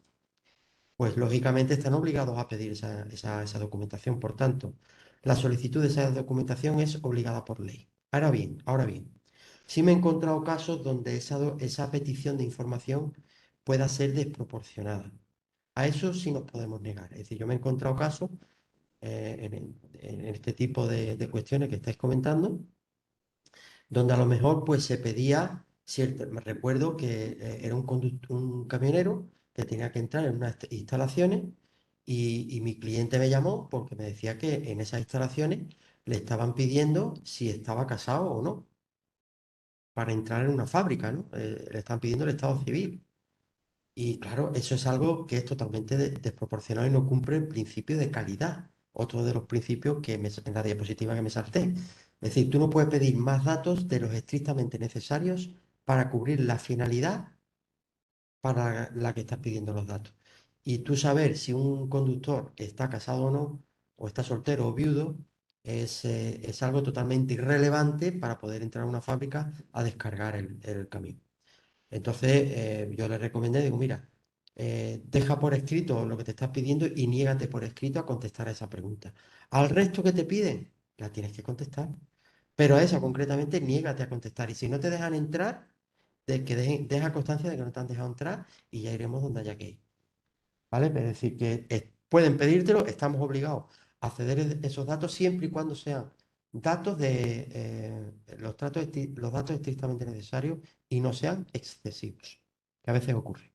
pues lógicamente están obligados a pedir esa documentación. Por tanto, la solicitud de esa documentación es obligada por ley. Ahora bien, sí me he encontrado casos donde esa petición de información pueda ser desproporcionada. A eso sí nos podemos negar. Es decir, yo me he encontrado casos en este tipo de cuestiones que estáis comentando, donde a lo mejor pues se pedía, cierto, me recuerdo que era un camionero que tenía que entrar en unas instalaciones y mi cliente me llamó porque me decía que en esas instalaciones le estaban pidiendo si estaba casado o no para entrar en una fábrica, ¿no? Le estaban pidiendo el estado civil. Y claro, eso es algo que es totalmente desproporcionado y no cumple el principio de calidad. Otro de los principios en la diapositiva que me salté. Es decir, tú no puedes pedir más datos de los estrictamente necesarios para cubrir la finalidad para la que estás pidiendo los datos. Y tú saber si un conductor está casado o no, o está soltero o viudo, es algo totalmente irrelevante para poder entrar a una fábrica a descargar el camión. Entonces, yo le recomendé, digo, mira, deja por escrito lo que te estás pidiendo y niégate por escrito a contestar a esa pregunta. Al resto que te piden, la tienes que contestar. Pero a esa concretamente, niégate a contestar. Y si no te dejan entrar, deja constancia de que no te han dejado entrar y ya iremos donde haya que ir. ¿Vale? Es decir, que pueden pedírtelo, estamos obligados a ceder esos datos siempre y cuando sean datos los datos estrictamente necesarios y no sean excesivos, que a veces ocurre.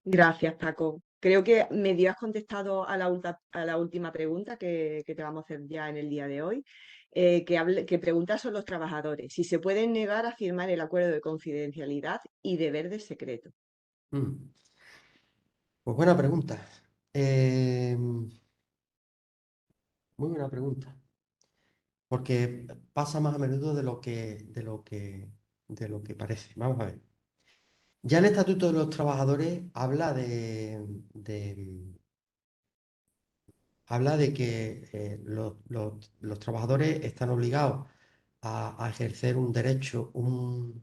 Gracias, Paco. Creo que medio has contestado a la última pregunta que te vamos a hacer ya en el día de hoy, que pregunta son los trabajadores, si se pueden negar a firmar el acuerdo de confidencialidad y deber de secreto. Mm. Pues buena pregunta. Muy buena pregunta. Porque pasa más a menudo de lo que parece. Vamos a ver. Ya el Estatuto de los Trabajadores habla de que los trabajadores están obligados a ejercer un derecho, un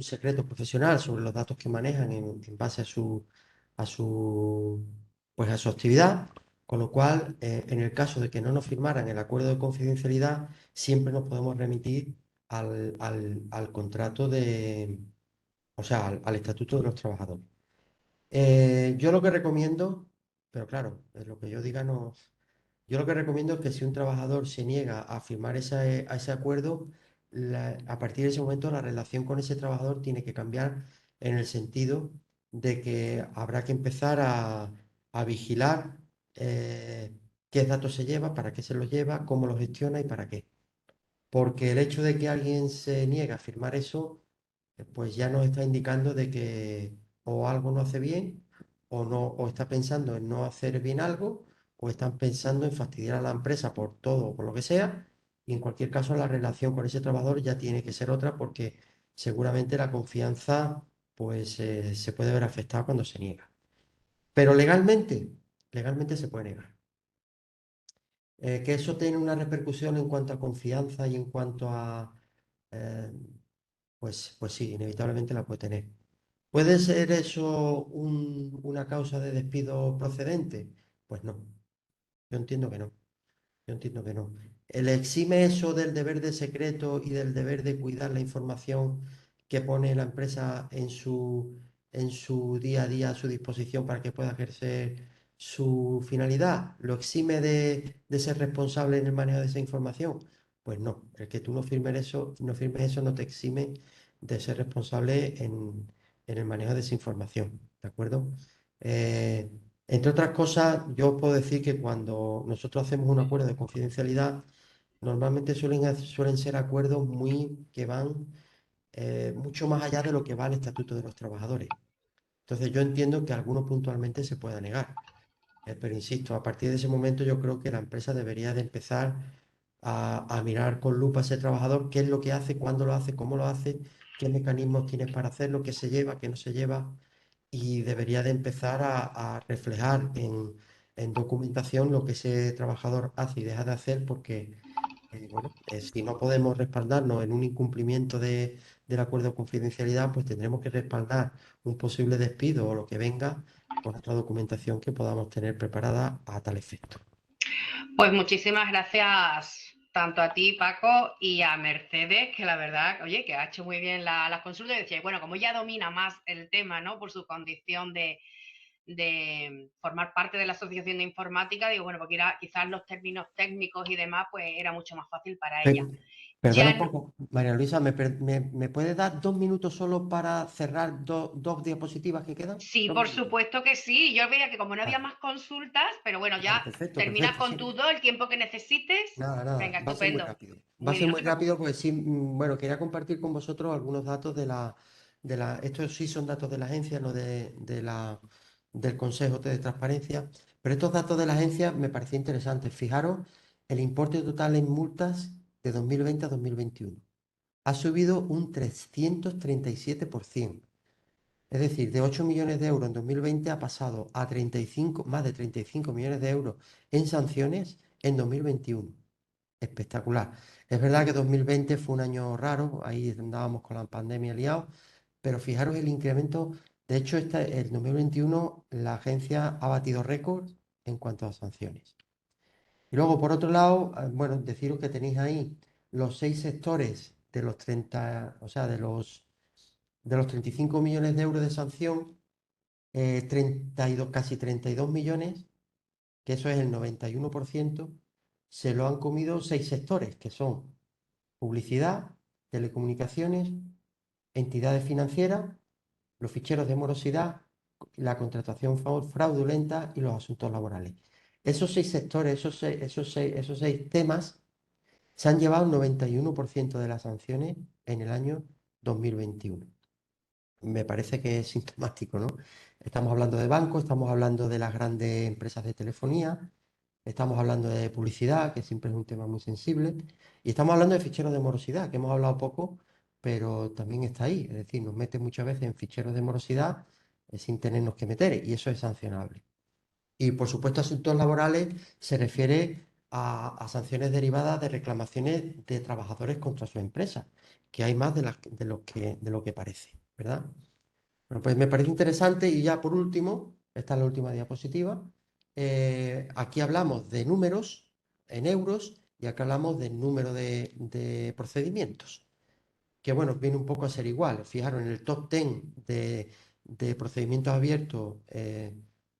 secreto profesional sobre los datos que manejan en base a su actividad, con lo cual, en el caso de que no nos firmaran el acuerdo de confidencialidad, siempre nos podemos remitir al contrato o sea, al Estatuto de los Trabajadores. Yo lo que recomiendo, pero claro, lo que yo diga no. Yo lo que recomiendo es que si un trabajador se niega a firmar a ese acuerdo, a partir de ese momento la relación con ese trabajador tiene que cambiar en el sentido de que habrá que empezar a vigilar qué datos se lleva, para qué se los lleva, cómo los gestiona y para qué. Porque el hecho de que alguien se niegue a firmar eso, pues ya nos está indicando de que o algo no hace bien, o no, o está pensando en no hacer bien algo, o están pensando en fastidiar a la empresa por todo o por lo que sea, y en cualquier caso la relación con ese trabajador ya tiene que ser otra porque seguramente la confianza pues se puede ver afectada cuando se niega. Pero legalmente se puede negar. Que eso tiene una repercusión en cuanto a confianza y en cuanto a, eh, pues sí, inevitablemente la puede tener. ¿Puede ser eso una causa de despido procedente? Pues no, yo entiendo que no. Yo entiendo que no. ¿El exime eso del deber de secreto y del deber de cuidar la información que pone la empresa en su día a día a su disposición para que pueda ejercer su finalidad? ¿Lo exime de ser responsable en el manejo de esa información? Pues no. El que tú no firmes eso no te exime de ser responsable en el manejo de esa información. ¿De acuerdo? Eh, Entre otras cosas, yo puedo decir que cuando nosotros hacemos un acuerdo de confidencialidad, normalmente suelen ser acuerdos que van mucho más allá de lo que va el Estatuto de los Trabajadores. Entonces yo entiendo que alguno puntualmente se pueda negar. Pero insisto, a partir de ese momento yo creo que la empresa debería de empezar a mirar con lupa a ese trabajador, qué es lo que hace, cuándo lo hace, cómo lo hace, qué mecanismos tienes para hacerlo, qué se lleva, qué no se lleva, y debería de empezar a reflejar en documentación lo que ese trabajador hace y deja de hacer, porque bueno, si no podemos respaldarnos en un incumplimiento del acuerdo de confidencialidad, pues tendremos que respaldar un posible despido o lo que venga con otra documentación que podamos tener preparada a tal efecto. Pues muchísimas gracias tanto a ti, Paco, y a Mercedes, que la verdad, oye, que ha hecho muy bien las consultas. Y decía, bueno, como ella domina más el tema, ¿no? Por su condición de formar parte de la Asociación de Informática, digo, bueno, porque quizás los términos técnicos y demás, pues era mucho más fácil para ella. Perdona un poco, María Luisa, ¿me puedes dar 2 minutos solo para cerrar dos diapositivas que quedan? Sí, 2 por minutos. supuesto que sí. Yo veía que como no había Vale. más consultas, pero bueno, Vale, ya perfecto, terminas con sí. tus dos, el tiempo que necesites. Nada, Venga, va a ser muy estupendo. rápido. Va Muy a ser bien, no muy te preocupes. rápido porque sí, bueno, quería compartir con vosotros algunos datos estos sí son datos de la agencia, no del Consejo de Transparencia, pero estos datos de la agencia me parecían interesantes. Fijaros, el importe total en multas de 2020 a 2021 ha subido un 337%. Es decir, de 8 millones de euros en 2020 ha pasado a más de 35 millones de euros en sanciones en 2021. Espectacular. Es verdad que 2020 fue un año raro, ahí andábamos con la pandemia liados, pero fijaros el incremento. De hecho, el 2021 la agencia ha batido récord en cuanto a sanciones. Y luego, por otro lado, bueno, deciros que tenéis ahí los 6 sectores de los 30, o sea, de los 35 millones de euros de sanción, casi 32 millones, que eso es el 91%, se lo han comido 6 sectores, que son publicidad, telecomunicaciones, entidades financieras, los ficheros de morosidad, la contratación fraudulenta y los asuntos laborales. Esos 6 sectores, esos seis temas se han llevado el 91% de las sanciones en el año 2021. Me parece que es sintomático, ¿no? Estamos hablando de bancos, estamos hablando de las grandes empresas de telefonía, estamos hablando de publicidad, que siempre es un tema muy sensible, y estamos hablando de ficheros de morosidad, que hemos hablado poco, pero también está ahí. Es decir, nos mete muchas veces en ficheros de morosidad sin tenernos que meter, y eso es sancionable. Y por supuesto, asuntos laborales se refiere a sanciones derivadas de reclamaciones de trabajadores contra su empresa, que hay más de lo que parece, ¿verdad? Bueno, pues me parece interesante y ya por último, esta es la última diapositiva, aquí hablamos de números en euros y acá hablamos del número de procedimientos, que bueno, viene un poco a ser igual. Fijaros, en el top 10 de procedimientos abiertos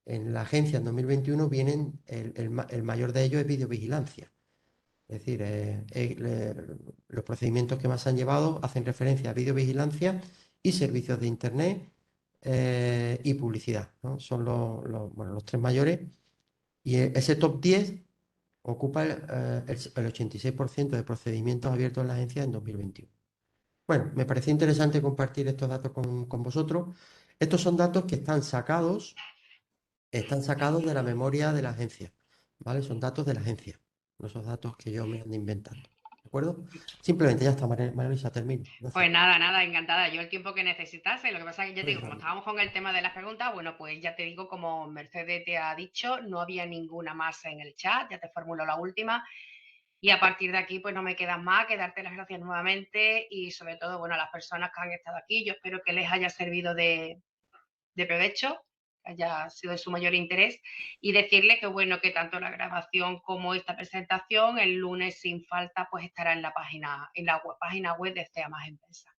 en la agencia en 2021 vienen, el mayor de ellos es videovigilancia. Es decir, los procedimientos que más han llevado hacen referencia a videovigilancia y servicios de Internet y publicidad, ¿no? Son bueno, los 3 mayores. Y ese top 10 ocupa el 86% de procedimientos abiertos en la agencia en 2021. Bueno, me pareció interesante compartir estos datos con vosotros. Estos son datos que están sacados de la memoria de la agencia, ¿vale? Son datos de la agencia, no son datos que yo me ando inventando, ¿de acuerdo? Simplemente ya está, María Luisa, termino. Gracias. Pues nada, encantada. Yo el tiempo que necesitase. Lo que pasa es que ya te digo, como estábamos con el tema de las preguntas, bueno, pues ya te digo, como Mercedes te ha dicho, no había ninguna más en el chat, ya te formulo la última. Y a partir de aquí, pues no me queda más que darte las gracias nuevamente y sobre todo, bueno, a las personas que han estado aquí. Yo espero que les haya servido de provecho, haya sido de su mayor interés, y decirles que bueno, que tanto la grabación como esta presentación el lunes sin falta pues estará en la página web de CEA Más Empresa.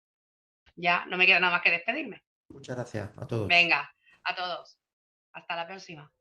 Ya no me queda nada más que despedirme. Muchas gracias a todos. Venga, a todos. Hasta la próxima.